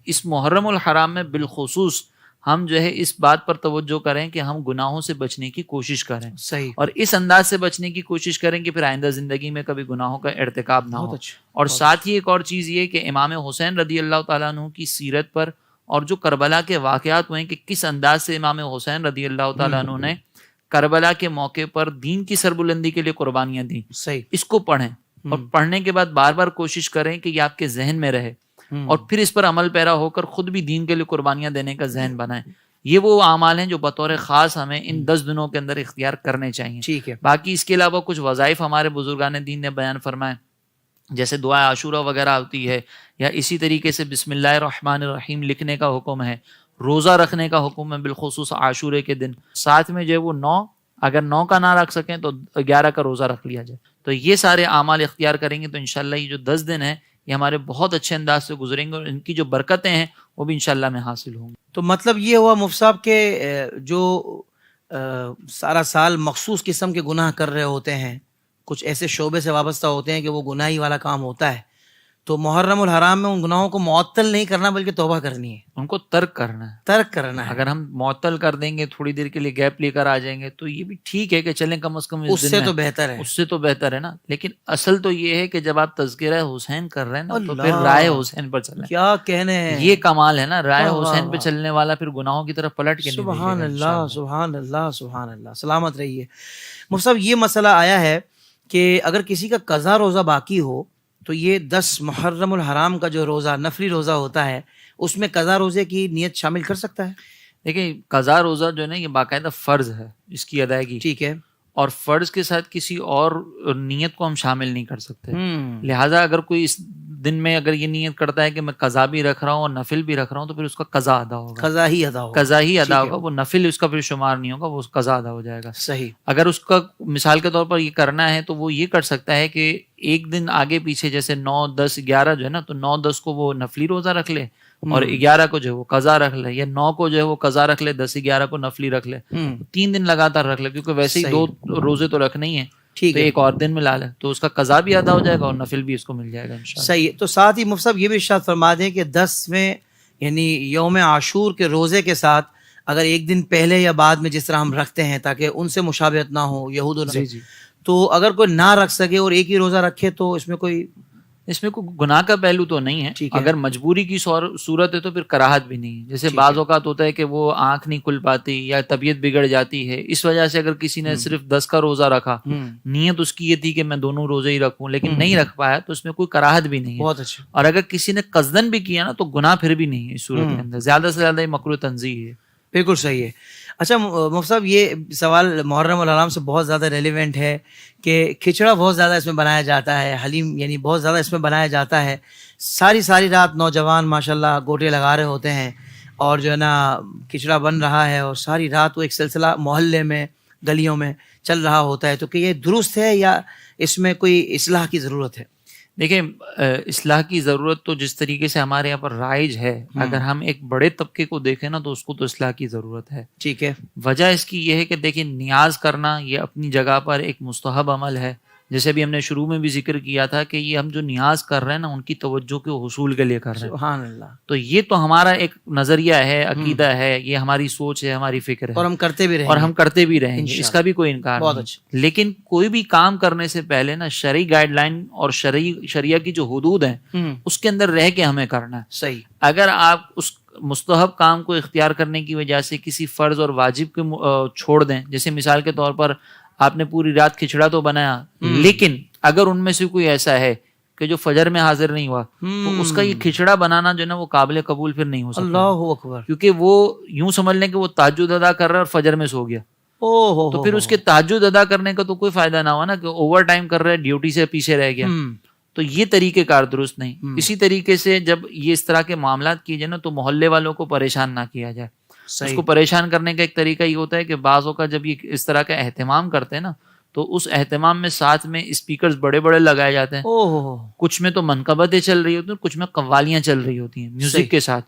اس محرم الحرام میں بالخصوص ہم جو ہے اس بات پر توجہ کریں کہ ہم گناہوں سے بچنے کی کوشش کریں. صحیح. اور اس انداز سے بچنے کی کوشش کریں کہ پھر آئندہ زندگی میں کبھی گناہوں کا ارتکاب نہ ہو. اور ساتھ ہی ایک اور چیز یہ کہ امام حسین رضی اللہ تعالیٰ عنہ کی سیرت پر اور جو کربلا کے واقعات ہوئے کہ کس انداز سے امام حسین رضی اللہ تعالیٰ عنہ نے کربلا کے موقع پر دین کی سربلندی کے لیے قربانیاں دیں. صحیح. اس کو پڑھیں اور پڑھنے کے بعد بار بار کوشش کریں کہ یہ آپ کے ذہن میں رہے اور پھر اس پر عمل پیرا ہو کر خود بھی دین کے لیے قربانیاں دینے کا ذہن بنائیں. یہ وہ اعمال ہیں جو بطور خاص ہمیں ان 10 دنوں کے اندر اختیار کرنے چاہیے. ٹھیک ہے. باقی اس کے علاوہ کچھ وظائف ہمارے بزرگان دین نے بیان فرمائے, جیسے دعا عاشورہ وغیرہ ہوتی ہے, یا اسی طریقے سے بسم اللہ الرحمن الرحیم لکھنے کا حکم ہے, روزہ رکھنے کا حکم ہے بالخصوص عاشورے کے دن. ساتھ میں جو ہے وہ 9 اگر 9 کا نہ رکھ سکیں تو 11 کا روزہ رکھ لیا جائے. تو یہ سارے اعمال اختیار کریں گے تو انشاءاللہ یہ جو 10 دن ہیں یہ ہمارے بہت اچھے انداز سے گزریں گے اور ان کی جو برکتیں ہیں وہ بھی انشاءاللہ میں حاصل ہوں گی. تو مطلب یہ ہوا مفتی صاحب کہ جو سارا سال مخصوص قسم کے گناہ کر رہے ہوتے ہیں, کچھ ایسے شعبے سے وابستہ ہوتے ہیں کہ وہ گناہی والا کام ہوتا ہے, تو محرم الحرام میں ان گناہوں کو معطل نہیں کرنا بلکہ توبہ کرنی ہے, ان کو ترک کرنا ہے. ترک کرنا ہے. اگر ہم معطل کر دیں گے, تھوڑی دیر کے لیے گیپ لے کر آ جائیں گے تو یہ بھی ٹھیک ہے کہ چلیں کم از کم اس سے تو بہتر ہے, اس سے تو بہتر ہے نا. لیکن اصل تو یہ ہے کہ جب آپ تذکرہ حسین کر رہے ہیں نا تو پھر رائے حسین پر چلیں. کیا کہنے ہیں, یہ کمال ہے نا, رائے حسین پہ چلنے والا پھر گناہوں کی طرف پلٹ کے نہیں دیکھے گا. سبحان اللہ سبحان اللہ سبحان اللہ. سلامت رہیے. مفتی صاحب یہ مسئلہ آیا ہے کہ اگر کسی کا قضا روزہ باقی ہو تو یہ 10 محرم الحرام کا جو روزہ نفلی روزہ ہوتا ہے اس میں قضا روزے کی نیت شامل کر سکتا ہے؟ دیکھیں قضا روزہ جو ہے نا یہ باقاعدہ فرض ہے اس کی ادائیگی. ٹھیک ہے. اور فرض کے ساتھ کسی اور نیت کو ہم شامل نہیں کر سکتے. لہٰذا اگر کوئی اس دن میں اگر یہ نیت کرتا ہے کہ میں قضا بھی رکھ رہا ہوں اور نفل بھی رکھ رہا ہوں تو پھر اس کا قضا ادا ہوگا. قضا ہی ادا ہوگا. قضا ہی ادا ہوگا, وہ نفل اس کا پھر شمار نہیں ہوگا, وہ قضا ادا ہو جائے گا. صحیح. اگر اس کا مثال کے طور پر یہ کرنا ہے تو وہ یہ کر سکتا ہے کہ ایک دن آگے پیچھے جیسے 9, 10, 11 جو ہے نا تو 9, 10 کو وہ نفلی روزہ رکھ لے اور 11 کو جو ہے وہ قضا رکھ لے, یا 9 کو جو ہے وہ قضا رکھ لے, 10, 11 کو نفلی رکھ لے. 3 دن لگاتار رکھ لے کیونکہ ویسے ہی 2 روزے تو رکھنے ہی ہیں. ٹھیک ہے. ایک اور دن ملا لے تو اس کا قضا بھی ادا ہو جائے گا اور نفل بھی اس کو مل جائے گا انشاءاللہ. صحیح ہے. تو ساتھ ہی مفتی صاحب یہ بھی ارشاد فرما دیں کہ 10ویں یعنی یوم عاشور کے روزے کے ساتھ اگر ایک دن پہلے یا بعد میں جس طرح ہم رکھتے ہیں تاکہ ان سے مشابہت نہ ہو یہود و نصارہ, تو اگر کوئی نہ رکھ سکے اور ایک ہی روزہ رکھے تو اس میں کوئی گناہ کا پہلو تو نہیں ہے. اگر مجبوری کی صورت ہے تو پھر کراہت بھی نہیں ہے. جیسے بعض اوقات ہوتا ہے کہ وہ آنکھ نہیں کھل پاتی یا طبیعت بگڑ جاتی ہے, اس وجہ سے اگر کسی نے صرف 10 کا روزہ رکھا, نیت اس کی یہ تھی کہ میں دونوں روزے ہی رکھوں لیکن نہیں رکھ پایا تو اس میں کوئی کراہت بھی نہیں ہے. بہت اچھا. اور اگر کسی نے قصدن بھی کیا نا تو گناہ پھر بھی نہیں ہے اس صورت کے اندر, زیادہ سے زیادہ مکروہ تنزیہ ہے. بالکل صحیح ہے. اچھا مفتی صاحب یہ سوال محرم الحرام سے بہت زیادہ ریلیونٹ ہے کہ کھچڑا بہت زیادہ اس میں بنایا جاتا ہے, حلیم یعنی بہت زیادہ اس میں بنایا جاتا ہے. ساری رات نوجوان ماشاءاللہ گوٹے لگا رہے ہوتے ہیں اور جو ہے نا کھچڑا بن رہا ہے اور ساری رات وہ ایک سلسلہ محلے میں گلیوں میں چل رہا ہوتا ہے. تو کہ یہ درست ہے یا اس میں کوئی اصلاح کی ضرورت ہے؟ دیکھیں اصلاح کی ضرورت تو جس طریقے سے ہمارے یہاں پر رائج ہے, اگر ہم ایک بڑے طبقے کو دیکھیں نا تو اس کو تو اصلاح کی ضرورت ہے. ٹھیک ہے. وجہ اس کی یہ ہے کہ دیکھیں نیاز کرنا یہ اپنی جگہ پر ایک مستحب عمل ہے. جیسے بھی ہم نے شروع میں بھی ذکر کیا تھا کہ یہ ہم جو نیاز کر رہے ہیں نا ان کی توجہ کے حصول کے لیے کر رہے ہیں. سبحان اللہ. تو یہ تو ہمارا ایک نظریہ ہے, عقیدہ ہے, یہ ہماری سوچ ہے, ہماری فکر ہے اور ہم کرتے بھی رہیں گے. اس کا بھی کوئی انکار نہیں. لیکن کوئی بھی کام کرنے سے پہلے نا شرعی گائیڈ لائن اور شریعہ کی جو حدود ہیں اس کے اندر رہ کے ہمیں کرنا ہے. صحیح. اگر آپ اس مستحب کام کو اختیار کرنے کی وجہ سے کسی فرض اور واجب کو چھوڑ دیں, جیسے مثال کے طور پر آپ نے پوری رات کھچڑا تو بنایا لیکن اگر ان میں سے کوئی ایسا ہے کہ جو فجر میں حاضر نہیں ہوا تو اس کا یہ کھچڑا بنانا جو ہے نا وہ قابل قبول پھر نہیں ہو سکتا. اللہ اکبر. کیونکہ وہ یوں سمجھ لیں کہ وہ تہجد ادا کر رہا ہے اور فجر میں سو گیا, تو پھر اس کے تہجد ادا کرنے کا تو کوئی فائدہ نہ ہوا نا, کہ اوور ٹائم کر رہا ہے, ڈیوٹی سے پیچھے رہ گیا. تو یہ طریقہ کار درست نہیں. اسی طریقے سے جب یہ اس طرح کے معاملات کیے جائے نا تو محلے والوں کو پریشان نہ کیا جائے. اس کو پریشان کرنے کا ایک طریقہ یہ ہوتا ہے کہ بعضوں کا جب یہ اس طرح کا اہتمام کرتے ہیں نا تو اس اہتمام میں ساتھ میں اسپیکرز بڑے بڑے لگائے جاتے ہیں. کچھ میں تو منقبتیں چل رہی ہوتی ہیں, کچھ میں قوالیاں چل رہی ہوتی ہیں میوزک کے ساتھ.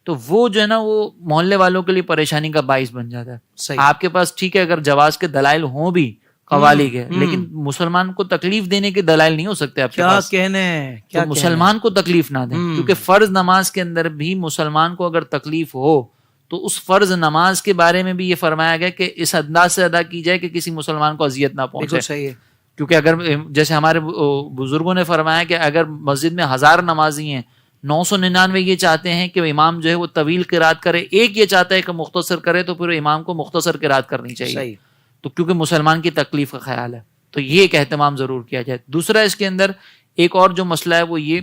تو وہ جو ہے نا وہ محلے والوں کے لیے پریشانی کا باعث بن جاتا ہے. صحیح. آپ کے پاس ٹھیک ہے اگر جواز کے دلائل ہوں بھی قوالی کے، لیکن مسلمان کو تکلیف دینے کے دلائل نہیں ہو سکتے آپ کے پاس. کیا کہنے تو مسلمان کو تکلیف نہ دیں، کیونکہ فرض نماز کے اندر بھی مسلمان کو اگر تکلیف ہو تو اس فرض نماز کے بارے میں بھی یہ فرمایا گیا کہ اس انداز سے ادا کی جائے کہ کسی مسلمان کو اذیت نہ پہنچے. صحیح ہے. کیونکہ اگر جیسے ہمارے بزرگوں نے فرمایا کہ اگر مسجد میں 1000 نمازی ہیں، 999 یہ چاہتے ہیں کہ امام جو ہے وہ طویل قرات کرے، ایک یہ چاہتا ہے کہ مختصر کرے، تو پھر امام کو مختصر قرات کرنی چاہیے. صحیح. تو کیونکہ مسلمان کی تکلیف کا خیال ہے تو یہ ایک اہتمام ضرور کیا جائے. دوسرا اس کے اندر ایک اور جو مسئلہ ہے وہ یہ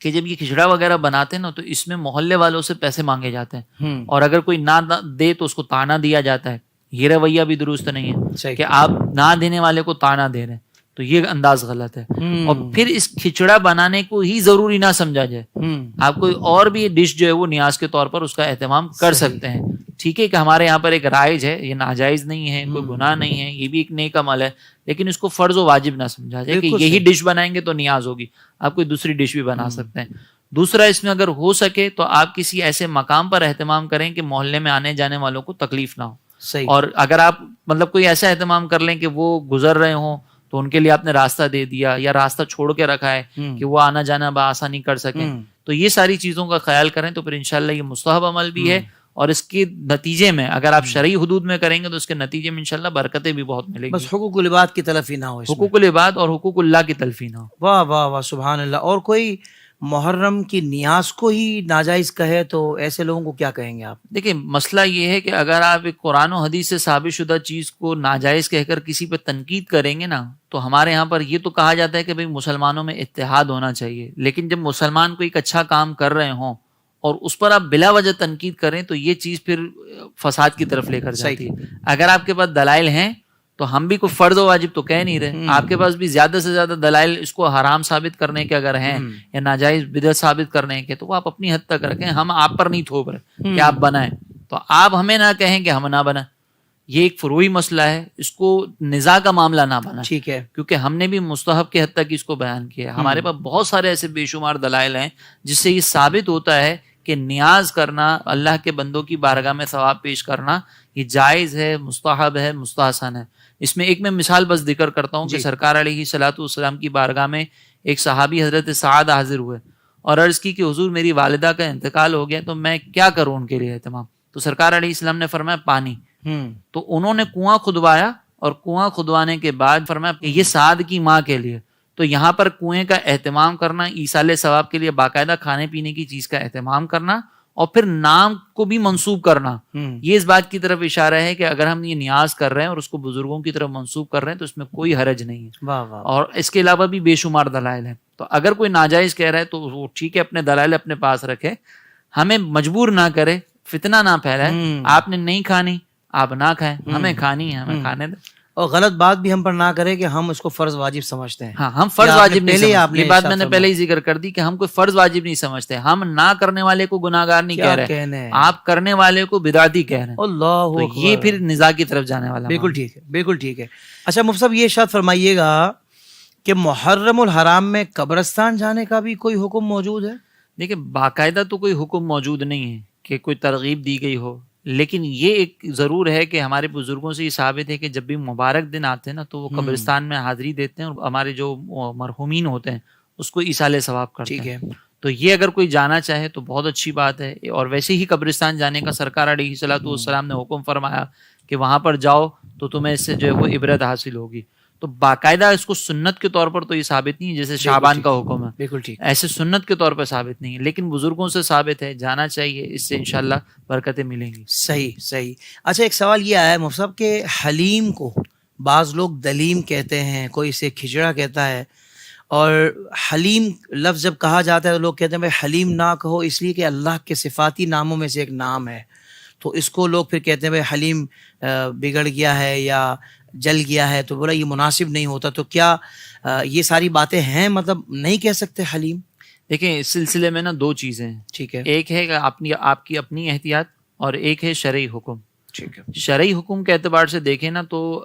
کہ جب یہ کھچڑا وغیرہ بناتے ہیں نا تو اس میں محلے والوں سے پیسے مانگے جاتے ہیں، اور اگر کوئی نہ دے تو اس کو تانا دیا جاتا ہے. یہ رویہ بھی درست نہیں ہے کہ آپ نہ دینے والے کو تانا دے رہے ہیں، تو یہ انداز غلط ہے. اور پھر اس کھچڑا بنانے کو ہی ضروری نہ سمجھا جائے. آپ کوئی اور بھی ڈش جو ہے وہ نیاز کے طور پر اس کا اہتمام کر سکتے ہیں. ٹھیک ہے کہ ہمارے یہاں پر ایک رائج ہے، یہ ناجائز نہیں ہے، کوئی گناہ نہیں ہے، یہ بھی ایک نیک عمل ہے، لیکن اس کو فرض و واجب نہ سمجھا جائے کہ یہی ڈش بنائیں گے تو نیاز ہوگی. آپ کوئی دوسری ڈش بھی بنا سکتے ہیں. دوسرا اس میں اگر ہو سکے تو آپ کسی ایسے مقام پر اہتمام کریں کہ محلے میں آنے جانے والوں کو تکلیف نہ ہو. اور اگر آپ مطلب کوئی ایسا اہتمام کر لیں کہ وہ گزر رہے ہوں تو ان کے لیے آپ نے راستہ دے دیا یا راستہ چھوڑ کے رکھا ہے کہ وہ آنا جانا بآسانی کر سکیں، تو یہ ساری چیزوں کا خیال کریں تو پھر انشاءاللہ یہ مستحب عمل بھی ہے. اور اس کے نتیجے میں اگر آپ شرعی حدود میں کریں گے تو اس کے نتیجے میں انشاءاللہ برکتیں بھی بہت ملیں گی. بس حقوق العباد کی تلفی نہ ہو، حقوق العباد اور حقوق اللہ کی تلفی نہ ہو. واہ واہ واہ، سبحان اللہ. اور کوئی محرم کی نیاز کو ہی ناجائز کہے تو ایسے لوگوں کو کیا کہیں گے آپ؟ دیکھیں مسئلہ یہ ہے کہ اگر آپ ایک قرآن و حدیث سے ثابت شدہ چیز کو ناجائز کہہ کر کسی پہ تنقید کریں گے نا، تو ہمارے یہاں پر یہ تو کہا جاتا ہے کہ بھئی مسلمانوں میں اتحاد ہونا چاہیے، لیکن جب مسلمان کو ایک اچھا کام کر رہے ہوں اور اس پر آپ بلا وجہ تنقید کریں تو یہ چیز پھر فساد کی طرف لے کر جاتی ہے. اگر آپ کے پاس دلائل ہیں تو ہم بھی کوئی فرض و واجب تو کہہ نہیں رہے، آپ کے پاس بھی زیادہ سے زیادہ دلائل اس کو حرام ثابت کرنے کے اگر ہیں یا ناجائز بدعت ثابت کرنے کے تو وہ آپ اپنی حد تک رکھیں. ہم آپ پر نہیں تھوپ رہے کہ آپ بنائیں، تو آپ ہمیں نہ کہیں کہ ہم نہ بنائیں. یہ ایک فروعی مسئلہ ہے، اس کو نزاع کا معاملہ نہ بنا. ٹھیک ہے. کیونکہ ہم نے بھی مستحب کی حد تک اس کو بیان کیا ہے. ہمارے پاس بہت سارے ایسے بے شمار دلائل ہیں جس سے یہ ثابت ہوتا ہے کہ نیاز کرنا، اللہ کے بندوں کی بارگاہ میں ثواب پیش کرنا، یہ جائز ہے، مستحب ہے، مستحسن ہے. اس میں ایک میں مثال بس ذکر کرتا ہوں کہ سرکار علیہ الصلوۃ والسلام کی بارگاہ میں ایک صحابی حضرت سعد حاضر ہوئے اور عرض کی کہ حضور میری والدہ کا انتقال ہو گیا تو میں کیا کروں ان کے لیے اہتمام. تو سرکار علیہ السلام نے فرمایا پانی. تو انہوں نے کنواں کھدوایا اور کنواں کھدوانے کے بعد فرمایا کہ یہ سعد کی ماں کے لیے. تو یہاں پر کنویں کا اہتمام کرنا، ایصال ثواب کے لیے باقاعدہ کھانے پینے کی چیز کا اہتمام کرنا اور پھر نام کو بھی منسوب کرنا، یہ اس بات کی طرف اشارہ ہے کہ اگر ہم یہ نیاز کر رہے ہیں اور اس کو بزرگوں کی طرف منسوب کر رہے ہیں تو اس میں کوئی حرج نہیں ہے. اور اس کے علاوہ بھی بے شمار دلائل ہیں. تو اگر کوئی ناجائز کہہ رہا ہے تو وہ ٹھیک ہے، اپنے دلائل اپنے پاس رکھے، ہمیں مجبور نہ کرے، فتنہ نہ پھیلائے. آپ نے نہیں کھانی آپ نہ کھائیں، ہمیں کھانی ہے ہمیں کھانے دیں. اور غلط بات بھی ہم پر نہ کرے کہ ہم اس کو فرض واجب سمجھتے ہیں. ہاں، ہم فرض واجب نہیں سمجھتے. یہ بات میں نے پہلے ہی ذکر کر دی کہ ہم کوئی فرض واجب نہیں سمجھتے. ہم نہ کرنے والے کو گناہگار نہیں کہہ رہے، آپ کرنے والے کو بدعتی کہہ رہے ہیں. اللہ، تو یہ پھر نزاع کی طرف جانے والا. بالکل ٹھیک ہے، بالکل ٹھیک ہے. اچھا مفتی صاحب، یہ ارشاد فرمائیے گا کہ محرم الحرام میں قبرستان جانے کا بھی کوئی حکم موجود ہے؟ دیکھیں باقاعدہ تو کوئی حکم موجود نہیں ہے کہ کوئی ترغیب دی گئی ہو، لیکن یہ ایک ضرور ہے کہ ہمارے بزرگوں سے یہ ثابت ہے کہ جب بھی مبارک دن آتے ہیں نا تو وہ قبرستان میں حاضری دیتے ہیں اور ہمارے جو مرحومین ہوتے ہیں اس کو ایصال ثواب کرتے ہیں. تو یہ اگر کوئی جانا چاہے تو بہت اچھی بات ہے. اور ویسے ہی قبرستان جانے کا سرکار علیہ الصلوۃ والسلام نے حکم فرمایا کہ وہاں پر جاؤ تو تمہیں اس سے جو ہے وہ عبرت حاصل ہوگی. تو باقاعدہ اس کو سنت کے طور پر تو یہ ثابت نہیں ہے جیسے شعبان کا حکم ہے، بالکل ٹھیک، ایسے سنت کے طور پر ثابت نہیں ہے، لیکن بزرگوں سے ثابت ہے، جانا چاہیے، اس سے انشاءاللہ برکتیں ملیں گی. صحیح صحیح. اچھا ایک سوال یہ آیا ہے مفتی صاحب کہ حلیم کو بعض لوگ دلیم کہتے ہیں، کوئی اسے کھچڑا کہتا ہے، اور حلیم لفظ جب کہا جاتا ہے تو لوگ کہتے ہیں بھائی حلیم نہ کہو اس لیے کہ اللہ کے صفاتی ناموں میں سے ایک نام ہے، تو اس کو لوگ پھر کہتے ہیں بھائی حلیم بگڑ گیا ہے یا جل گیا ہے، تو بولا یہ مناسب نہیں ہوتا. تو کیا یہ ساری باتیں ہیں، مطلب نہیں کہہ سکتے حلیم؟ دیکھیں اس سلسلے میں نا دو چیزیں ہیں. ٹھیک ہے. ایک ہے کہ آپ کی اپنی احتیاط اور ایک ہے شرعی حکم. ٹھیک ہے. شرعی حکم کے اعتبار سے دیکھیں نا تو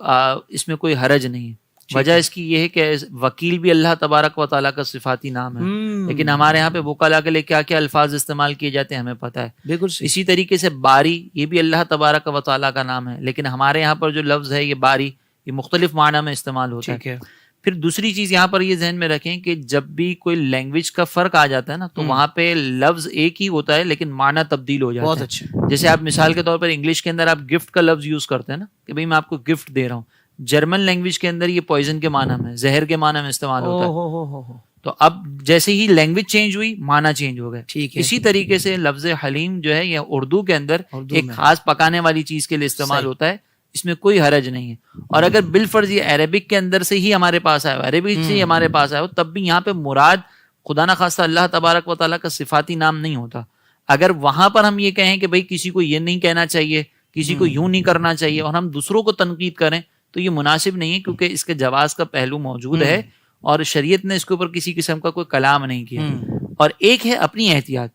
اس میں کوئی حرج نہیں ہے. وجہ اس کی یہ ہے کہ وکیل بھی اللہ تبارک و تعالیٰ کا صفاتی نام ہے، لیکن ہمارے یہاں پہ وکلا کے لیے کیا کیا الفاظ استعمال کیے جاتے ہیں ہمیں پتہ ہے. بالکل اسی طریقے سے باری، یہ بھی اللہ تبارک و تعالیٰ کا نام ہے، لیکن ہمارے یہاں پر جو لفظ ہے یہ باری، یہ مختلف معنی میں استعمال ہوتا ہے. ٹھیک ہے. پھر دوسری چیز یہاں پر یہ ذہن میں رکھیں کہ جب بھی کوئی لینگویج کا فرق آ جاتا ہے نا تو وہاں پہ لفظ ایک ہی ہوتا ہے لیکن معنی تبدیل ہو جاتا ہے. بہت اچھا. جیسے آپ مثال کے طور پر انگلش کے اندر آپ گفٹ کا لفظ یوز کرتے ہیں نا کہ بھئی میں آپ کو گفٹ دے رہا ہوں، جرمن لینگویج کے اندر یہ پوائزن کے معنی میں، زہر کے معنی میں استعمال ہوتا ہے. تو اب جیسے ہی لینگویج چینج ہوئی معنی چینج ہو گئے. ٹھیک ہے. اسی طریقے سے لفظ حلیم جو ہے یہ اردو کے اندر ایک خاص پکانے والی چیز کے لیے استعمال ہوتا ہے، اس میں کوئی حرج نہیں ہے. اور اگر بالفرض یہ عربک کے اندر سے ہی ہمارے پاس آئے ہو، عربک سے ہی ہمارے پاس آئے ہو، تب بھی یہاں پہ مراد خدا نہ خواستہ اللہ تبارک و تعالیٰ کا صفاتی نام نہیں ہوتا. اگر وہاں پر ہم یہ کہیں کہ بھئی کسی کو یہ نہیں کہنا چاہیے، کسی کو یوں نہیں کرنا چاہیے، اور ہم دوسروں کو تنقید کریں تو یہ مناسب نہیں ہے، کیونکہ اس کے جواز کا پہلو موجود ہے اور شریعت نے اس کے اوپر کسی قسم کا کوئی کلام نہیں کیا. اور ایک ہے اپنی احتیاط.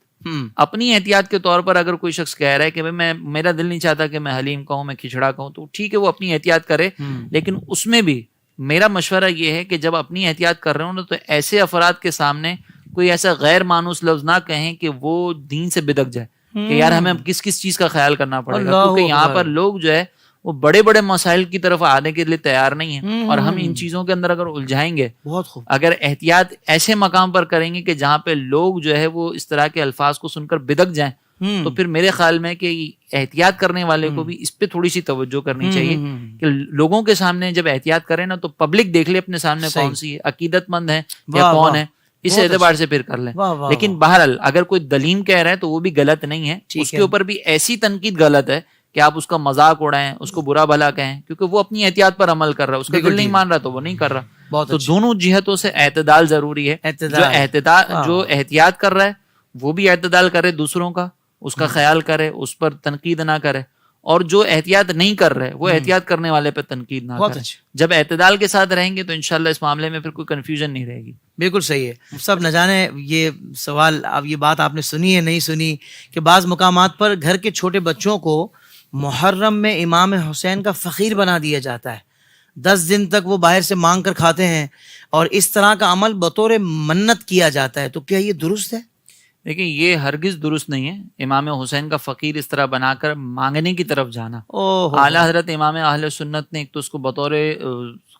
اپنی احتیاط کے طور پر اگر کوئی شخص کہہ رہا ہے کہ میں میرا دل نہیں چاہتا کہ میں حلیم کہوں، میں کھچڑا کہوں، تو ٹھیک ہے وہ اپنی احتیاط کرے، لیکن اس میں بھی میرا مشورہ یہ ہے کہ جب اپنی احتیاط کر رہے ہوں تو ایسے افراد کے سامنے کوئی ایسا غیر مانوس لفظ نہ کہیں کہ وہ دین سے بدک جائے کہ یار ہمیں کس کس چیز کا خیال کرنا پڑے گا، کیونکہ یہاں پر لوگ جو ہے وہ بڑے بڑے مسائل کی طرف آنے کے لیے تیار نہیں ہیں، اور ہم ان چیزوں کے اندر اگر الجھائیں گے، بہت خوب، اگر احتیاط ایسے مقام پر کریں گے کہ جہاں پہ لوگ جو ہے وہ اس طرح کے الفاظ کو سن کر بدک جائیں، تو پھر میرے خیال میں کہ احتیاط کرنے والے کو بھی اس پہ تھوڑی سی توجہ کرنی چاہیے کہ لوگوں کے سامنے جب احتیاط کریں نا تو پبلک دیکھ لے اپنے سامنے کون سی ہے، عقیدت مند ہے یا کون ہے، اس اعتبار سے پھر کر لیں. لیکن بہرحال اگر کوئی دلیم کہہ رہا ہے تو وہ بھی غلط نہیں ہے، اس کے اوپر بھی ایسی تنقید غلط ہے کہ آپ اس کا مذاق اڑائیں، اس کو برا بھلا کہیں، کیونکہ وہ اپنی احتیاط پر عمل کر رہا ہے، اس کا دل نہیں مان رہا تو وہ نہیں کر رہا. تو دونوں جہتوں سے اعتدال ضروری ہے. جو احتیاط کر رہا ہے وہ بھی اعتدال کرے، دوسروں کا اس کا خیال کرے، اس پر تنقید نہ کرے، اور جو احتیاط نہیں کر رہے وہ احتیاط کرنے والے پہ تنقید نہ کرے. جب اعتدال کے ساتھ رہیں گے تو انشاءاللہ اس معاملے میں پھر کوئی کنفیوژن نہیں رہے گی. بالکل صحیح ہے. سب نہ جانے یہ سوال، اب یہ بات آپ نے سنی ہے نہیں سنی کہ بعض مقامات پر گھر کے چھوٹے بچوں کو محرم میں امام حسین کا فقیر بنا دیا جاتا ہے، 10 دن تک وہ باہر سے مانگ کر کھاتے ہیں، اور اس طرح کا عمل بطور منت کیا جاتا ہے. تو کیا یہ درست ہے؟ دیکھیں یہ ہرگز درست نہیں ہے امام حسین کا فقیر اس طرح بنا کر مانگنے کی طرف جانا. اعلیٰ حضرت امام اہل سنت نے ایک تو اس کو بطور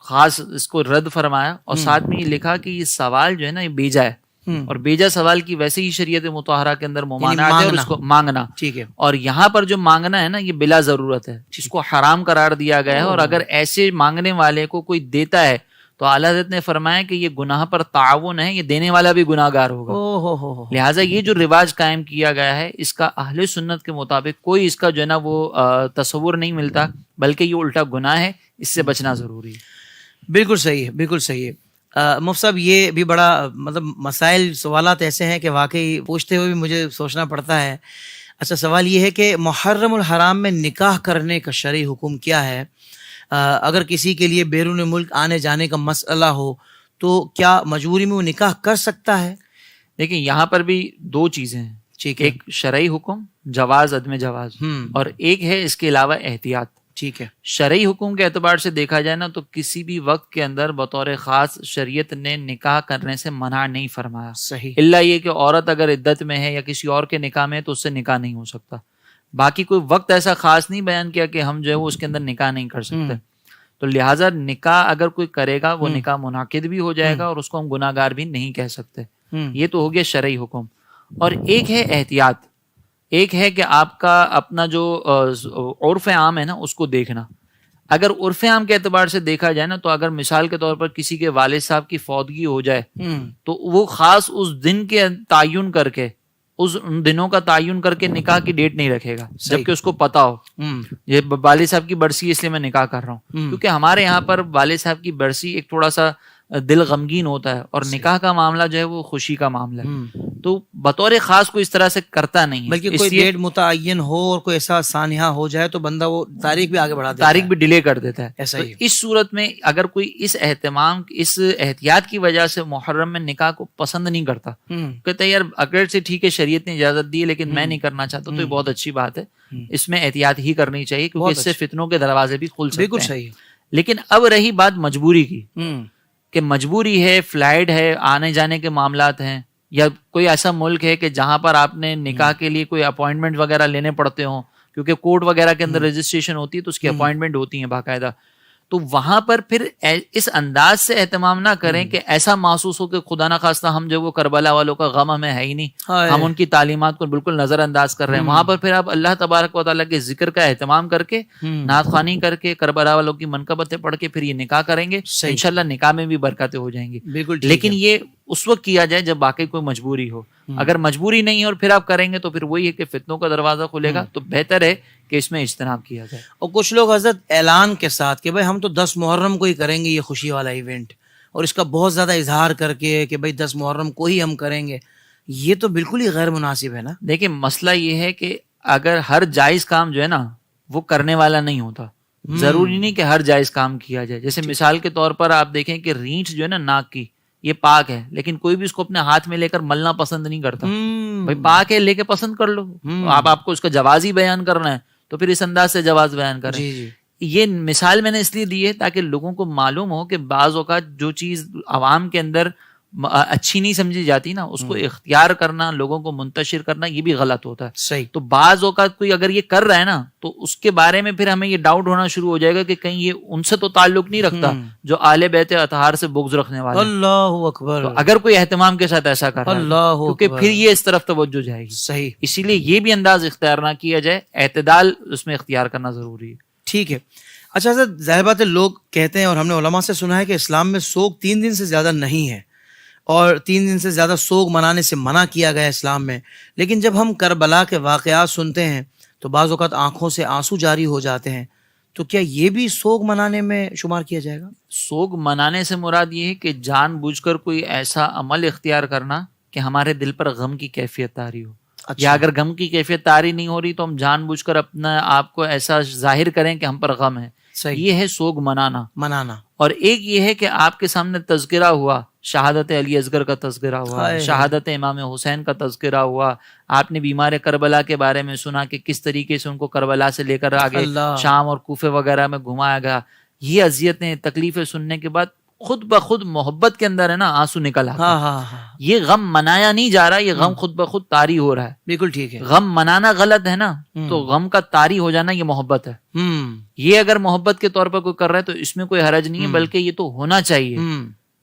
خاص اس کو رد فرمایا، اور ساتھ میں یہ لکھا کہ یہ سوال جو ہے نا یہ بیجا ہے، اور بیجا سوال کی ویسے ہی شریعت مطہرہ کے اندر ممانعت ہے، اور اس کو مانگنا ٹھیک ہے. اور یہاں پر جو مانگنا ہے نا یہ بلا ضرورت ہے، اس کو حرام قرار دیا گیا ہے. اور اگر ایسے مانگنے والے کو کوئی دیتا ہے تو اعلیٰ حضرت نے فرمایا کہ یہ گناہ پر تعاون ہے، یہ دینے والا بھی گناہ گار ہوگا. لہٰذا یہ جو رواج قائم کیا گیا ہے اس کا اہل سنت کے مطابق کوئی اس کا جو ہے نا وہ تصور نہیں ملتا، بلکہ یہ الٹا گناہ ہے، اس سے بچنا ضروری ہے. بالکل صحیح ہے، بالکل صحیح ہے. مفتی صاحب یہ بھی بڑا مطلب مسائل سوالات ایسے ہیں کہ واقعی پوچھتے ہوئے بھی مجھے سوچنا پڑتا ہے. اچھا سوال یہ ہے کہ محرم الحرام میں نکاح کرنے کا شرعی حکم کیا ہے؟ اگر کسی کے لیے بیرون ملک آنے جانے کا مسئلہ ہو تو کیا مجبوری میں وہ نکاح کر سکتا ہے؟ دیکھیں یہاں پر بھی 2 چیزیں ہیں، ایک شرعی حکم جواز عدم جواز، اور ایک ہے اس کے علاوہ احتیاط. ٹھیک ہے. شرعی حکم کے اعتبار سے دیکھا جائے نا تو کسی بھی وقت کے اندر بطور خاص شریعت نے نکاح کرنے سے منع نہیں فرمایا. صحیح. الا یہ کہ عورت اگر عدت میں ہے یا کسی اور کے نکاح میں ہے تو اس سے نکاح نہیں ہو سکتا. باقی کوئی وقت ایسا خاص نہیں بیان کیا کہ ہم جو ہے وہ اس کے اندر نکاح نہیں کر سکتے. تو لہٰذا نکاح اگر کوئی کرے گا وہ نکاح منعقد بھی ہو جائے گا اور اس کو ہم گناہ گار بھی نہیں کہہ سکتے. یہ تو ہو گیا شرعی حکم. اور ایک ہے احتیاط، ایک ہے کہ آپ کا اپنا جو عرف عام ہے نا اس کو دیکھنا. اگر عرف عام کے اعتبار سے دیکھا جائے نا تو اگر مثال کے طور پر کسی کے والد صاحب کی فوتگی ہو جائے تو وہ خاص اس دن کے تعین کر کے، اس دنوں کا تعین کر کے نکاح کی ڈیٹ نہیں رکھے گا جبکہ اس کو پتا ہو یہ والد صاحب کی برسی اس لیے میں نکاح کر رہا ہوں. کیونکہ ہمارے یہاں پر والد صاحب کی برسی ایک تھوڑا سا دل غمگین ہوتا ہے، اور نکاح کا معاملہ جو ہے وہ خوشی کا معاملہ ہے. تو بطور خاص کوئی اس طرح سے کرتا نہیں ہے، بلکہ کوئی ڈیٹ متعین ہو اور کوئی ایسا سانحہ ہو جائے تو بندہ وہ تاریخ بھی آگے بڑھا دیتا ہے، تاریخ بھی ڈیلے کر دیتا ہے. ایسا ہی اس صورت میں اگر کوئی اس احتیاط کی وجہ سے محرم میں نکاح کو پسند نہیں کرتا، کہتے ہیں یار اگر سے ٹھیک ہے شریعت نے اجازت دی ہے لیکن میں نہیں کرنا چاہتا، تو یہ بہت اچھی بات ہے، اس میں احتیاط ہی کرنی چاہیے کیونکہ اس سے فتنوں کے دروازے بھی کھل سکتے ہیں. بالکل صحیح. لیکن اب رہی بات مجبوری کی ہوں، کہ مجبوری ہے، فلائٹ ہے، آنے جانے کے معاملات ہیں، یا کوئی ایسا ملک ہے کہ جہاں پر آپ نے نکاح کے لیے کوئی اپوائنٹمنٹ وغیرہ لینے پڑتے ہوں، کیونکہ کورٹ وغیرہ کے اندر رجسٹریشن ہوتی ہے تو اس کی اپوائنٹمنٹ ہوتی ہیں باقاعدہ. تو وہاں پر پھر اس انداز سے اہتمام نہ کریں کہ ایسا محسوس ہو کہ خدا نہ خواستہ ہم جو وہ کربلا والوں کا غم ہمیں ہے ہی نہیں، ہائے. ہم ان کی تعلیمات کو بالکل نظر انداز کر رہے ہیں. وہاں پر پھر آپ اللہ تبارک و تعالیٰ کے ذکر کا اہتمام کر کے، نعت خوانی کر کے، کربلا والوں کی منقبتیں پڑھ کے پھر یہ نکاح کریں گے. صحیح. انشاءاللہ نکاح میں بھی برکتیں ہو جائیں گی. بالکل ٹھیک لیکن ہے. یہ اس وقت کیا جائے جب واقعی کوئی مجبوری ہو. اگر مجبوری نہیں ہے اور پھر آپ کریں گے تو پھر وہی ہے کہ فتنوں کا دروازہ کھلے گا. تو بہتر ہے کہ اس میں اجتناب کیا جائے. اور کچھ لوگ حضرت اعلان کے ساتھ کہ بھائی ہم تو 10 محرم کو ہی کریں گے یہ خوشی والا ایونٹ، اور اس کا بہت زیادہ اظہار کر کے کہ بھائی 10 محرم کو ہی ہم کریں گے، یہ تو بالکل ہی غیر مناسب ہے نا. دیکھیں مسئلہ یہ ہے کہ اگر ہر جائز کام جو ہے نا وہ کرنے والا نہیں ہوتا. ضروری نہیں کہ ہر جائز کام کیا جائے. جیسے مثال کے طور پر آپ دیکھیں کہ رینچ جو ہے نا ناک کی، یہ پاک ہے، لیکن کوئی بھی اس کو اپنے ہاتھ میں لے کر ملنا پسند نہیں کرتا. بھائی پاک ہے، لے کے پسند کر لو. آپ کو اس کا جواز ہی بیان کرنا ہے تو پھر اس انداز سے جواز بیان کریں. جی جی. یہ مثال میں نے اس لیے دی ہے تاکہ لوگوں کو معلوم ہو کہ بعض اوقات جو چیز عوام کے اندر اچھی نہیں سمجھی جاتی نا، اس کو اختیار کرنا، لوگوں کو منتشر کرنا، یہ بھی غلط ہوتا ہے. صحیح. تو بعض اوقات کوئی اگر یہ کر رہا ہے نا تو اس کے بارے میں پھر ہمیں یہ ڈاؤٹ ہونا شروع ہو جائے گا کہ کہیں یہ ان سے تو تعلق نہیں رکھتا جو آل بیت اطہار سے بغض رکھنے والے ہیں. اللہ اکبر. تو اگر کوئی اہتمام کے ساتھ ایسا کر رہا ہے اللہ کیونکہ اکبر. پھر یہ اس طرف توجہ جائے گی. صحیح. اسی لیے یہ بھی انداز اختیار نہ کیا جائے، اعتدال اس میں اختیار کرنا ضروری ہے. ٹھیک ہے. اچھا حضرت ظاہر بات ہے لوگ کہتے ہیں اور ہم نے علماء سے سنا ہے کہ اسلام میں سوگ 3 دن سے زیادہ نہیں ہے، اور 3 دن سے زیادہ سوگ منانے سے منع کیا گیا ہے اسلام میں. لیکن جب ہم کربلا کے واقعات سنتے ہیں تو بعض اوقات آنکھوں سے آنسو جاری ہو جاتے ہیں. تو کیا یہ بھی سوگ منانے میں شمار کیا جائے گا؟ سوگ منانے سے مراد یہ ہے کہ جان بوجھ کر کوئی ایسا عمل اختیار کرنا کہ ہمارے دل پر غم کی کیفیت طاری ہو. یا اگر غم کی کیفیت طاری نہیں ہو رہی تو ہم جان بوجھ کر اپنا آپ کو ایسا ظاہر کریں کہ ہم پر غم ہے. صحیح. یہ ہے سوگ منانا. اور ایک یہ ہے کہ آپ کے سامنے تذکرہ ہوا، شہادت علی اصغر کا تذکرہ ہوا، شہادت امام حسین کا تذکرہ ہوا، آپ نے بیمار کربلا کے بارے میں سنا کہ کس طریقے سے ان کو کربلا سے لے کر آگے شام اور کوفے وغیرہ میں گھمایا گیا. یہ اذیتیں تکلیفیں سننے کے بعد خود بخود محبت کے اندر ہے نا آنسو نکل آتا. یہ غم منایا نہیں جا رہا، یہ غم خود بخود طاری ہو رہا ہے. بالکل ٹھیک ہے. غم منانا غلط ہے نا، تو غم کا طاری ہو جانا یہ محبت ہے. یہ اگر محبت کے طور پر کوئی کر رہا ہے تو اس میں کوئی حرج نہیں ہے، بلکہ یہ تو ہونا چاہیے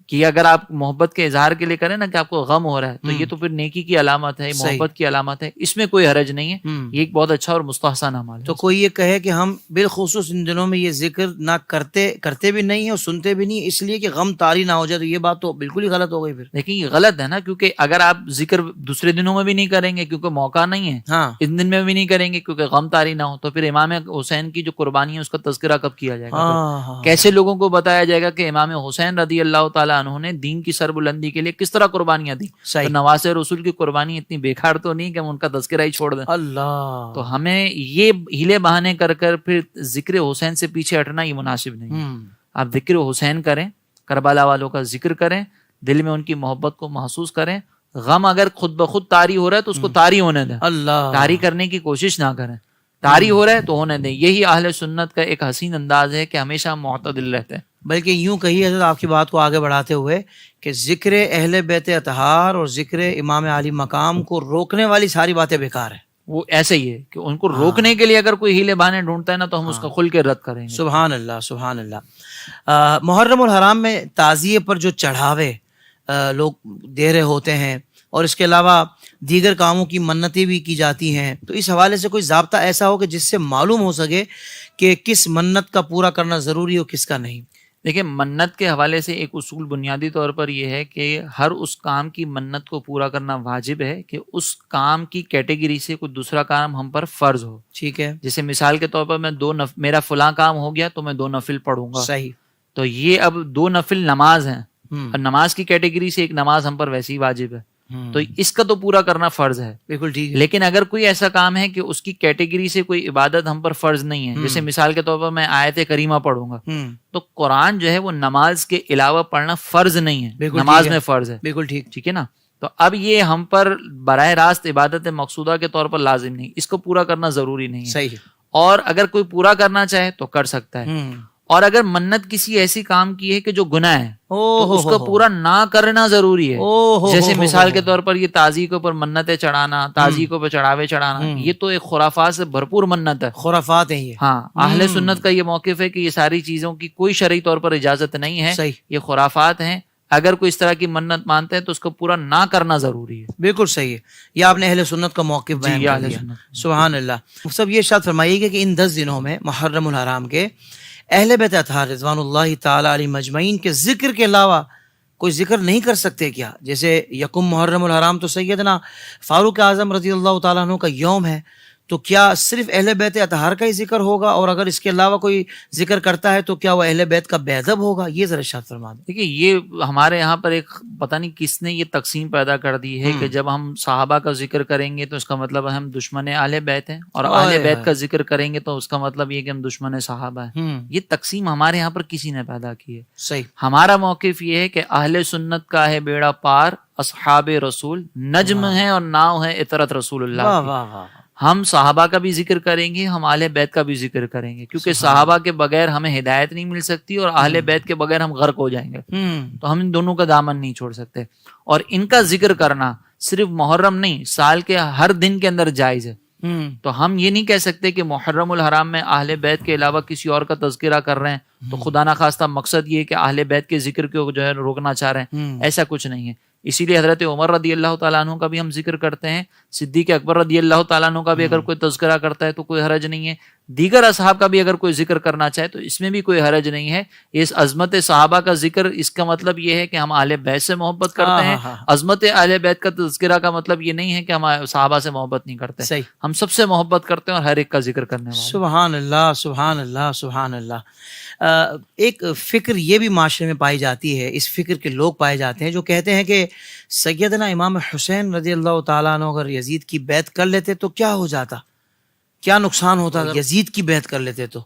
کہ اگر آپ محبت کے اظہار کے لیے کریں نا کہ آپ کو غم ہو رہا ہے تو یہ تو پھر نیکی کی علامت ہے، محبت کی علامت ہے، اس میں کوئی حرج نہیں ہے. یہ ایک بہت اچھا اور مستحسن عمل ہے. تو کوئی یہ کہے کہ ہم بالخصوص ان دنوں میں یہ ذکر نہ کرتے بھی نہیں ہیں اور سنتے بھی نہیں اس لیے کہ غم طاری نہ ہو جائے، تو یہ بات تو بالکل ہی غلط ہو گئی. پھر لیکن یہ غلط ہے نا، کیونکہ اگر آپ ذکر دوسرے دنوں میں بھی نہیں کریں گے کیونکہ موقع نہیں ہے، اس دن میں بھی نہیں کریں گے کیونکہ غم طاری نہ ہو، تو پھر امام حسین کی جو قربانی ہے اس کا تذکرہ کب کیا جائے گا؟ کیسے لوگوں کو بتایا جائے گا کہ امام حسین رضی اللہ تعالیٰ عنہ نے دین کی سر بلندی کے لیے کس طرح قربانیاں دی؟ تو نواز رسول کی قربانی اتنی بیکار تو نہیں کہ ہم ان کا تذکرہ ہی چھوڑ دیں. اللہ. تو ہمیں یہ ہیلے بہانے کر پھر ذکر حسین سے پیچھے ہٹنا یہ مناسب نہیں. آپ ذکر حسین کریں، کربلا والوں کا ذکر کریں، دل میں ان کی محبت کو محسوس کریں. غم اگر خود بخود طاری ہو رہا ہے تو اس کو طاری ہونے دیں. اللہ. طاری کرنے کی کوشش نہ کریں. طاری ہو رہا ہے تو ہونے دیں. یہی اہل سنت کا ایک حسین انداز ہے کہ ہمیشہ معتدل رہتے ہیں. بلکہ یوں کہیے حضرت آپ کی بات کو آگے بڑھاتے ہوئے کہ ذکر اہل بیت اطہار اور ذکر امام علی مقام کو روکنے والی ساری باتیں بیکار ہیں. وہ ایسے ہی ہے کہ ان کو روکنے کے لیے اگر کوئی ہیلے بہانے ڈھونڈتا ہے نا تو ہم اس کا کھل کے رد کریں گے. سبحان اللہ سبحان اللہ. محرم الحرام میں تعزیے پر جو چڑھاوے لوگ دے رہے ہوتے ہیں اور اس کے علاوہ دیگر کاموں کی منتیں بھی کی جاتی ہیں، تو اس حوالے سے کوئی ضابطہ ایسا ہو کہ جس سے معلوم ہو سکے کہ کس منت کا پورا کرنا ضروری ہو کس کا نہیں؟ دیکھیں منت کے حوالے سے ایک اصول بنیادی طور پر یہ ہے کہ ہر اس کام کی منت کو پورا کرنا واجب ہے کہ اس کام کی کیٹیگری سے کوئی دوسرا کام ہم پر فرض ہو. ٹھیک ہے. جیسے مثال کے طور پر میں میرا فلاں کام ہو گیا تو میں 2 نفل پڑھوں گا. صحیح. تو یہ اب 2 نفل نماز ہیں اور نماز کی کیٹیگری سے ایک نماز ہم پر ویسے ہی واجب ہے، تو اس کا تو پورا کرنا فرض ہے. بالکل ٹھیک ہے. لیکن اگر کوئی ایسا کام ہے کہ اس کی کیٹیگری سے کوئی عبادت ہم پر فرض نہیں ہے، جیسے مثال کے طور پر میں آیت کریمہ پڑھوں گا، تو قرآن جو ہے وہ نماز کے علاوہ پڑھنا فرض نہیں ہے، نماز میں فرض ہے. بالکل ٹھیک. ٹھیک ہے نا. تو اب یہ ہم پر براہ راست عبادت مقصودہ کے طور پر لازم نہیں، اس کو پورا کرنا ضروری نہیں ہے. صحیح. اور اگر کوئی پورا کرنا چاہے تو کر سکتا ہے. اور اگر منت کسی ایسی کام کی ہے کہ جو گناہ ہے اوہ تو اس کو پورا نہ کرنا ضروری ہے. اوہ جیسے مثال کے طور پر یہ تازی کے اوپر منتیں چڑھانا، تازی کے اوپر چڑھاوے چڑھانا، یہ تو ایک خرافات سے بھرپور منت ہے. خرافات ہیں یہ. ہاں، اہل سنت کا یہ موقف ہے کہ یہ ساری چیزوں کی کوئی شرعی طور پر اجازت نہیں ہے، صحیح. یہ خرافات ہیں. اگر کوئی اس طرح کی منت مانتے ہیں تو اس کو پورا نہ کرنا ضروری ہے. بالکل صحیح ہے. یہ آپ نے اہل سنت کا موقف بیان یہ کر اہل دیا. سنت. سبحان اللہ. سب یہ ارشاد فرمائیے گا کہ ان 10 دنوں میں محرم الحرام کے اہل بیت اطہار رضوان اللہ تعالی علیہ مجمعین کے ذکر کے علاوہ کوئی ذکر نہیں کر سکتے کیا؟ جیسے یکم محرم الحرام تو سیدنا فاروق اعظم رضی اللہ تعالیٰ عنہ کا یوم ہے، تو کیا صرف اہل بیت اطہار کا ہی ذکر ہوگا؟ اور اگر اس کے علاوہ کوئی ذکر کرتا ہے تو کیا وہ اہل بیت کا بے ادب ہوگا؟ یہ ذرا ارشاد فرما دیں. دیکھیے، یہ ہمارے یہاں پر ایک پتہ نہیں کس نے یہ تقسیم پیدا کر دی ہے کہ جب ہم صحابہ کا ذکر کریں گے تو اس کا مطلب ہم دشمن اہل بیت ہیں، اور اہل بیت کا ذکر کریں گے تو اس کا مطلب یہ کہ ہم دشمن صحابہ ہیں. یہ تقسیم ہمارے یہاں پر کسی نے پیدا کی ہے. صحیح. ہمارا موقف یہ ہے کہ اہل سنت کا ہے بیڑا پار، اصحاب رسول نجم ہے اور ناؤ ہے اطرت رسول اللہ واہ کی. واہ واہ. ہم صحابہ کا بھی ذکر کریں گے، ہم اہل بیت کا بھی ذکر کریں گے، کیونکہ صحابہ کے بغیر ہمیں ہدایت نہیں مل سکتی اور اہل بیت کے بغیر ہم غرق ہو جائیں گے. تو ہم ان دونوں کا دامن نہیں چھوڑ سکتے. اور ان کا ذکر کرنا صرف محرم نہیں، سال کے ہر دن کے اندر جائز ہے. تو ہم یہ نہیں کہہ سکتے کہ محرم الحرام میں اہل بیت کے علاوہ کسی اور کا تذکرہ کر رہے ہیں تو خدا نخواستہ مقصد یہ ہے کہ اہل بیت کے ذکر کو جو ہے روکنا چاہ رہے ہیں. ایسا کچھ نہیں ہے. اسی لیے حضرت عمر رضی اللہ تعالیٰ عنہ کا بھی ہم ذکر کرتے ہیں، صدیق اکبر رضی اللہ تعالیٰ عنہ کا بھی اگر کوئی تذکرہ کرتا ہے تو کوئی حرج نہیں ہے. دیگر اصحاب کا بھی اگر کوئی ذکر کرنا چاہے تو اس میں بھی کوئی حرج نہیں ہے. اس عظمت صحابہ کا ذکر، اس کا مطلب یہ ہے کہ ہم اہل بیت سے محبت کرتے ہیں. عظمت اہل بیت کا تذکرہ کا مطلب یہ نہیں ہے کہ ہم صحابہ سے محبت نہیں کرتے. صحیح. ہم سب سے محبت کرتے ہیں اور ہر ایک کا ذکر کرنے والے. سبحان اللہ سبحان اللہ سبحان اللہ. ایک فکر یہ بھی معاشرے میں پائی جاتی ہے، اس فکر کے لوگ پائے جاتے ہیں جو کہتے ہیں کہ سیدنا امام حسین رضی اللہ تعالیٰ عنہ اگر یزید کی بیعت کر لیتے تو کیا ہو جاتا، کیا نقصان ہوتا اگر یزید کی بیعت کر لیتے تو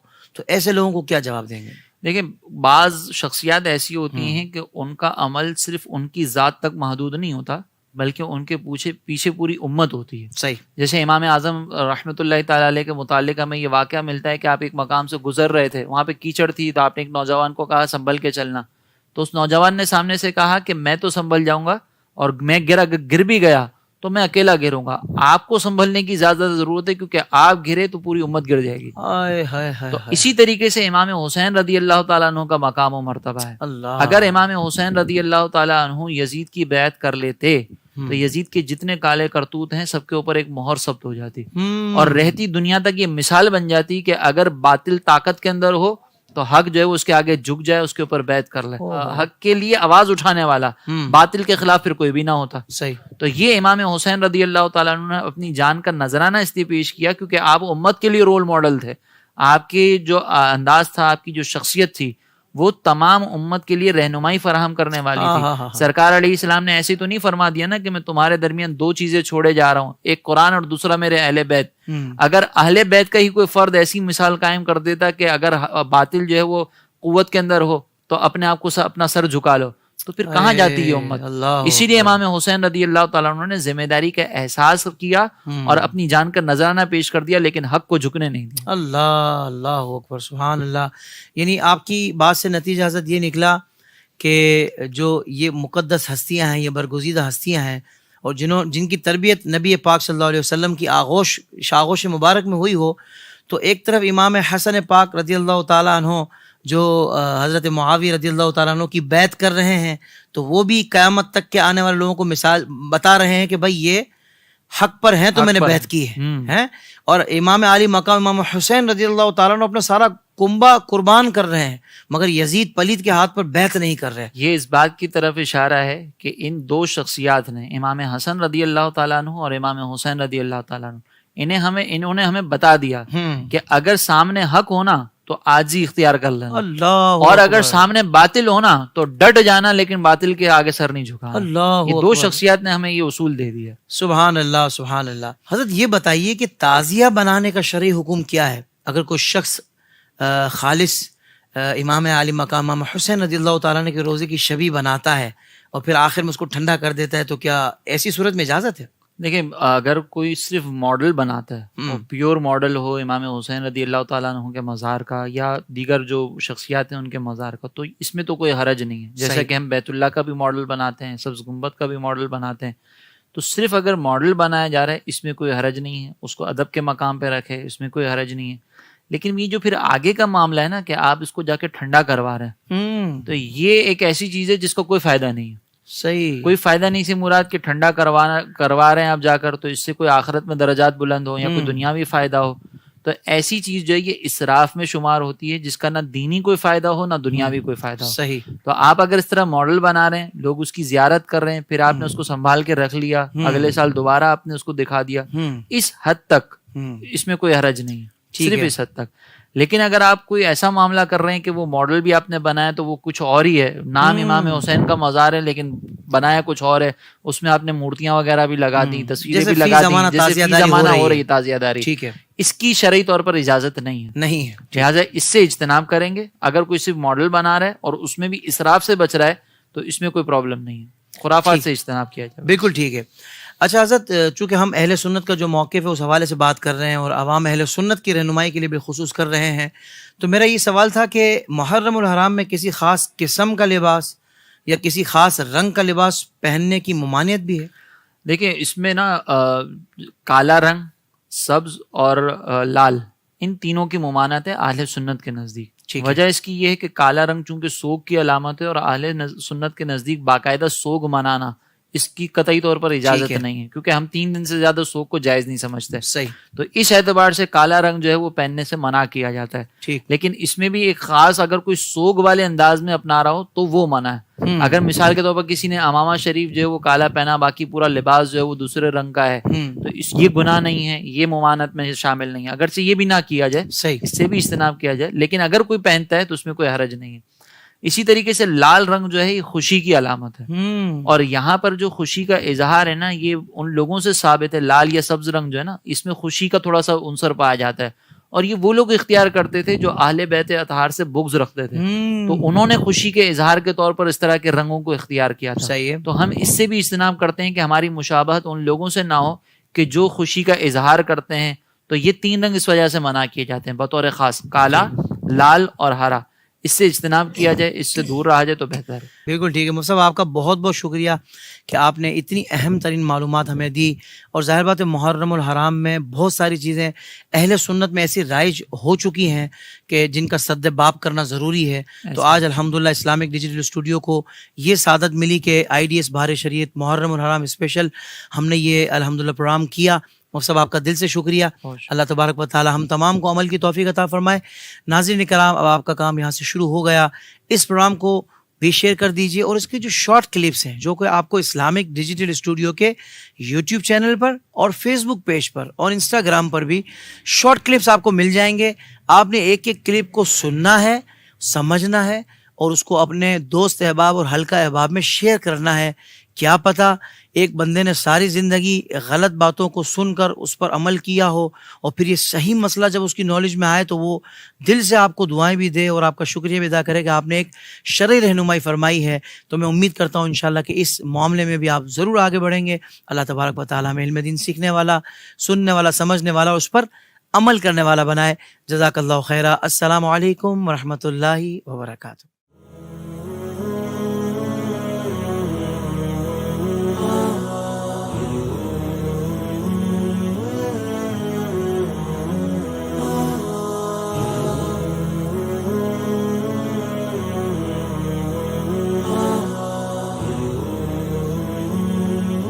ایسے لوگوں کو کیا جواب دیں گے؟ دیکھیں، بعض شخصیات ایسی ہوتی ہیں کہ ان کا عمل صرف ان کی ذات تک محدود نہیں ہوتا بلکہ ان کے پیچھے پوری امت ہوتی ہے. صحیح. جیسے امام اعظم رحمۃ اللہ تعالیٰ علیہ کے متعلق ہمیں یہ واقعہ ملتا ہے کہ آپ ایک مقام سے گزر رہے تھے، وہاں پہ کیچڑ تھی، تو آپ نے ایک نوجوان کو کہا سنبھل کے چلنا. تو اس نوجوان نے سامنے سے کہا کہ میں تو سنبھل جاؤں گا، اور میں گر بھی گیا تو میں اکیلا گروں گا. آپ کو سنبھلنے کی زیادہ ضرورت ہے کیونکہ آپ گرے تو پوری امت گر جائے گی. تو اسی طریقے سے امام حسین رضی اللہ تعالیٰ عنہ کا مقام و مرتبہ ہے. اگر امام حسین رضی اللہ تعالیٰ عنہ یزید کی بیعت کر لیتے تو یزید کے جتنے کالے کرتوت ہیں سب کے اوپر ایک مہر ثبت ہو جاتی، اور رہتی دنیا تک یہ مثال بن جاتی کہ اگر باطل طاقت کے اندر ہو تو حق جو ہے وہ اس کے آگے جھک جائے، اس کے اوپر بیعت کر لے. حق کے لیے آواز اٹھانے والا، باطل کے خلاف پھر کوئی بھی نہ ہوتا. صحیح. تو یہ امام حسین رضی اللہ تعالیٰ عنہ نے اپنی جان کا نذرانہ اس لیے پیش کیا کیونکہ آپ امت کے لیے رول ماڈل تھے. آپ کے جو انداز تھا، آپ کی جو شخصیت تھی، وہ تمام امت کے لیے رہنمائی فراہم کرنے والی تھی. سرکار علیہ السلام نے ایسے تو نہیں فرما دیا نا کہ میں تمہارے درمیان 2 چیزیں چھوڑے جا رہا ہوں، ایک قرآن اور دوسرا میرے اہل بیت. اگر اہل بیت کا ہی کوئی فرد ایسی مثال قائم کر دیتا کہ اگر باطل جو ہے وہ قوت کے اندر ہو تو اپنے آپ کو اپنا سر جھکا لو، تو پھر کہاں جاتی ہے امت. اسی لیے امام حسین رضی اللہ تعالیٰ عنہ نے ذمہ داری کا احساس کیا اور اپنی جان کا نذرانہ پیش کر دیا، لیکن حق کو جھکنے نہیں دیا. اللہ اللہ اکبر سبحان اللہ. یعنی آپ کی بات سے نتیجہ حضرت یہ نکلا کہ جو یہ مقدس ہستیاں ہیں، یہ برگزیدہ ہستیاں ہیں، اور جن کی تربیت نبی پاک صلی اللہ علیہ وسلم کی آغوش مبارک میں ہوئی ہو، تو ایک طرف امام حسن پاک رضی اللہ تعالیٰ عنہ جو حضرت معاویہ رضی اللہ تعالیٰ عنہ کی بیعت کر رہے ہیں، تو وہ بھی قیامت تک کے آنے والے لوگوں کو مثال بتا رہے ہیں کہ بھائی یہ حق پر ہیں تو میں نے بیعت کی ہے. اور امام علی مقام امام حسین رضی اللہ تعالیٰ عنہ اپنا سارا کنبہ قربان کر رہے ہیں، مگر یزید پلید کے ہاتھ پر بیعت نہیں کر رہے. یہ اس بات کی طرف اشارہ ہے کہ ان 2 شخصیات نے، امام حسن رضی اللہ تعالیٰ عنہ اور امام حسین رضی اللہ تعالیٰ عنہ، انہوں نے ہمیں بتا دیا کہ اگر سامنے حق ہونا تو آجزی اختیار کر لینا، اور اگر سامنے باطل ہونا تو ڈٹ جانا، لیکن باطل کے آگے سر نہیں جھکانا. یہ 2 شخصیات نے ہمیں یہ اصول دے دیا. سبحان اللہ سبحان اللہ. حضرت یہ بتائیے کہ تعزیہ بنانے کا شرعی حکم کیا ہے؟ اگر کوئی شخص خالص امام علی مقام امام حسین رضی اللہ تعالیٰ عنہ کے روزے کی شبی بناتا ہے اور پھر آخر میں اس کو ٹھنڈا کر دیتا ہے، تو کیا ایسی صورت میں اجازت ہے؟ دیکھیں اگر کوئی صرف ماڈل بناتا ہے اور پیور ماڈل ہو امام حسین رضی اللہ تعالیٰ عنہ کے مزار کا یا دیگر جو شخصیات ہیں ان کے مزار کا، تو اس میں تو کوئی حرج نہیں ہے. جیسا کہ ہم بیت اللہ کا بھی ماڈل بناتے ہیں، سبز گنبد کا بھی ماڈل بناتے ہیں، تو صرف اگر ماڈل بنایا جا رہا ہے اس میں کوئی حرج نہیں ہے، اس کو ادب کے مقام پہ رکھے، اس میں کوئی حرج نہیں ہے. لیکن یہ جو پھر آگے کا معاملہ ہے نا کہ آپ اس کو جا کے ٹھنڈا کروا رہے ہیں، تو یہ ایک ایسی چیز ہے جس کا کوئی فائدہ نہیں ہے. صحیح، کوئی فائدہ نہیں سے مراد کہ ٹھنڈا کروا رہے ہیں آپ جا کر تو اس سے کوئی آخرت میں درجات بلند ہو یا کوئی دنیاوی فائدہ ہو، تو ایسی چیز جو ہے یہ اسراف میں شمار ہوتی ہے جس کا نہ دینی کوئی فائدہ ہو نہ دنیاوی کوئی فائدہ ہو. صحیح. تو آپ اگر اس طرح ماڈل بنا رہے ہیں، لوگ اس کی زیارت کر رہے ہیں، پھر آپ نے اس کو سنبھال کے رکھ لیا، اگلے سال دوبارہ آپ نے اس کو دکھا دیا، اس حد تک اس میں کوئی حرج نہیں ہے، صرف اس حد تک. لیکن اگر آپ کوئی ایسا معاملہ کر رہے ہیں کہ وہ ماڈل بھی آپ نے بنایا تو وہ کچھ اور ہی ہے، نام امام حسین کا مزار ہے لیکن بنایا کچھ اور ہے، اس میں آپ نے مورتیاں وغیرہ بھی لگا دی، تصویریں بھی لگا دی، جیسے فی زمانہ ہو رہی ہے تازیہ داری، ٹھیک ہے، اس کی شرعی طور پر اجازت نہیں ہے. لہٰذا اس سے اجتناب کریں گے. اگر کوئی صرف ماڈل بنا رہا ہے اور اس میں بھی اسراف سے بچ رہا ہے تو اس میں کوئی پرابلم نہیں ہے، خرافات سے اجتناب کیا جائے. بالکل ٹھیک ہے. اچھا حضرت، چونکہ ہم اہل سنت کا جو موقف ہے اس حوالے سے بات کر رہے ہیں اور عوام اہل سنت کی رہنمائی کے لیے بالخصوص کر رہے ہیں، تو میرا یہ سوال تھا کہ محرم الحرام میں کسی خاص قسم کا لباس یا کسی خاص رنگ کا لباس پہننے کی ممانعت بھی ہے؟ دیکھیں اس میں نا کالا رنگ، سبز اور لال، ان تینوں کی ممانعت ہے اہل سنت کے نزدیک. وجہ اس کی یہ ہے کہ کالا رنگ چونکہ سوگ کی علامت ہے اور اہل سنت کے نزدیک باقاعدہ سوگ منانا اس کی قطعی طور پر اجازت نہیں ہے، کیونکہ ہم 3 دن سے زیادہ سوگ کو جائز نہیں سمجھتے. صحیح. تو اس اعتبار سے کالا رنگ جو ہے وہ پہننے سے منع کیا جاتا ہے. ٹھیک. لیکن اس میں بھی ایک خاص اگر کوئی سوگ والے انداز میں اپنا رہا ہو تو وہ منع ہے. اگر مثال کے طور پر کسی نے امامہ شریف جو ہے وہ کالا پہنا، باقی پورا لباس جو ہے وہ دوسرے رنگ کا ہے، تو یہ گناہ نہیں ہے، یہ ممانعت میں شامل نہیں ہے. اگرچہ یہ بھی نہ کیا جائے، صحیح، اس سے بھی اجتناب کیا جائے، لیکن اگر کوئی پہنتا ہے تو اس میں کوئی حرج نہیں ہے. اسی طریقے سے لال رنگ جو ہے یہ خوشی کی علامت ہے، اور یہاں پر جو خوشی کا اظہار ہے نا یہ ان لوگوں سے ثابت ہے. لال یا سبز رنگ جو ہے نا اس میں خوشی کا تھوڑا سا عنصر پایا جاتا ہے، اور یہ وہ لوگ اختیار کرتے تھے جو اہل بیت اطہار سے بغض رکھتے تھے، تو انہوں نے خوشی کے اظہار کے طور پر اس طرح کے رنگوں کو اختیار کیا تھا. صحیح ہے. تو ہم اس سے بھی اجتناب کرتے ہیں کہ ہماری مشابہت ان لوگوں سے نہ ہو کہ جو خوشی کا اظہار کرتے ہیں. تو یہ 3 رنگ اس وجہ سے منع کیے جاتے ہیں بطور خاص، کالا، لال اور ہرا. اس سے اجتناب کیا جائے، اس سے دور رہا جائے تو بہتر ہے. بالکل ٹھیک ہے. مفتی صاحب آپ کا بہت بہت شکریہ کہ آپ نے اتنی اہم ترین معلومات ہمیں دی. اور ظاہر بات ہے محرم الحرام میں بہت ساری چیزیں اہل سنت میں ایسی رائج ہو چکی ہیں کہ جن کا سد باب کرنا ضروری ہے. تو آج الحمدللہ اسلامک ڈیجیٹل اسٹوڈیو کو یہ سعادت ملی کہ IDS بہار شریعت محرم الحرام اسپیشل ہم نے یہ الحمدللہ پروگرام کیا. مفتی صاحب آپ کا دل سے شکریہ. اللہ تبارک و تعالی ہم تمام کو عمل کی توفیق عطا فرمائے. ناظرین کرام، اب آپ کا کام یہاں سے شروع ہو گیا. اس پروگرام کو بھی شیئر کر دیجئے، اور اس کے جو شارٹ کلپس ہیں جو کہ آپ کو اسلامک ڈیجیٹل اسٹوڈیو کے یوٹیوب چینل پر اور فیس بک پیج پر اور انسٹاگرام پر بھی شارٹ کلپس آپ کو مل جائیں گے. آپ نے ایک ایک کلپ کو سننا ہے، سمجھنا ہے اور اس کو اپنے دوست احباب اور حلقہ احباب میں شیئر کرنا ہے. کیا پتہ ایک بندے نے ساری زندگی غلط باتوں کو سن کر اس پر عمل کیا ہو، اور پھر یہ صحیح مسئلہ جب اس کی نالج میں آئے تو وہ دل سے آپ کو دعائیں بھی دے اور آپ کا شکریہ بھی ادا کرے کہ آپ نے ایک شرعی رہنمائی فرمائی ہے. تو میں امید کرتا ہوں انشاءاللہ کہ اس معاملے میں بھی آپ ضرور آگے بڑھیں گے. اللہ تبارک و تعالیٰ ہمیں علم دین سیکھنے والا، سننے والا، سمجھنے والا، اس پر عمل کرنے والا بنائے. جزاک اللہ خیرہ. السلام علیکم ورحمۃ اللہ وبرکاتہ.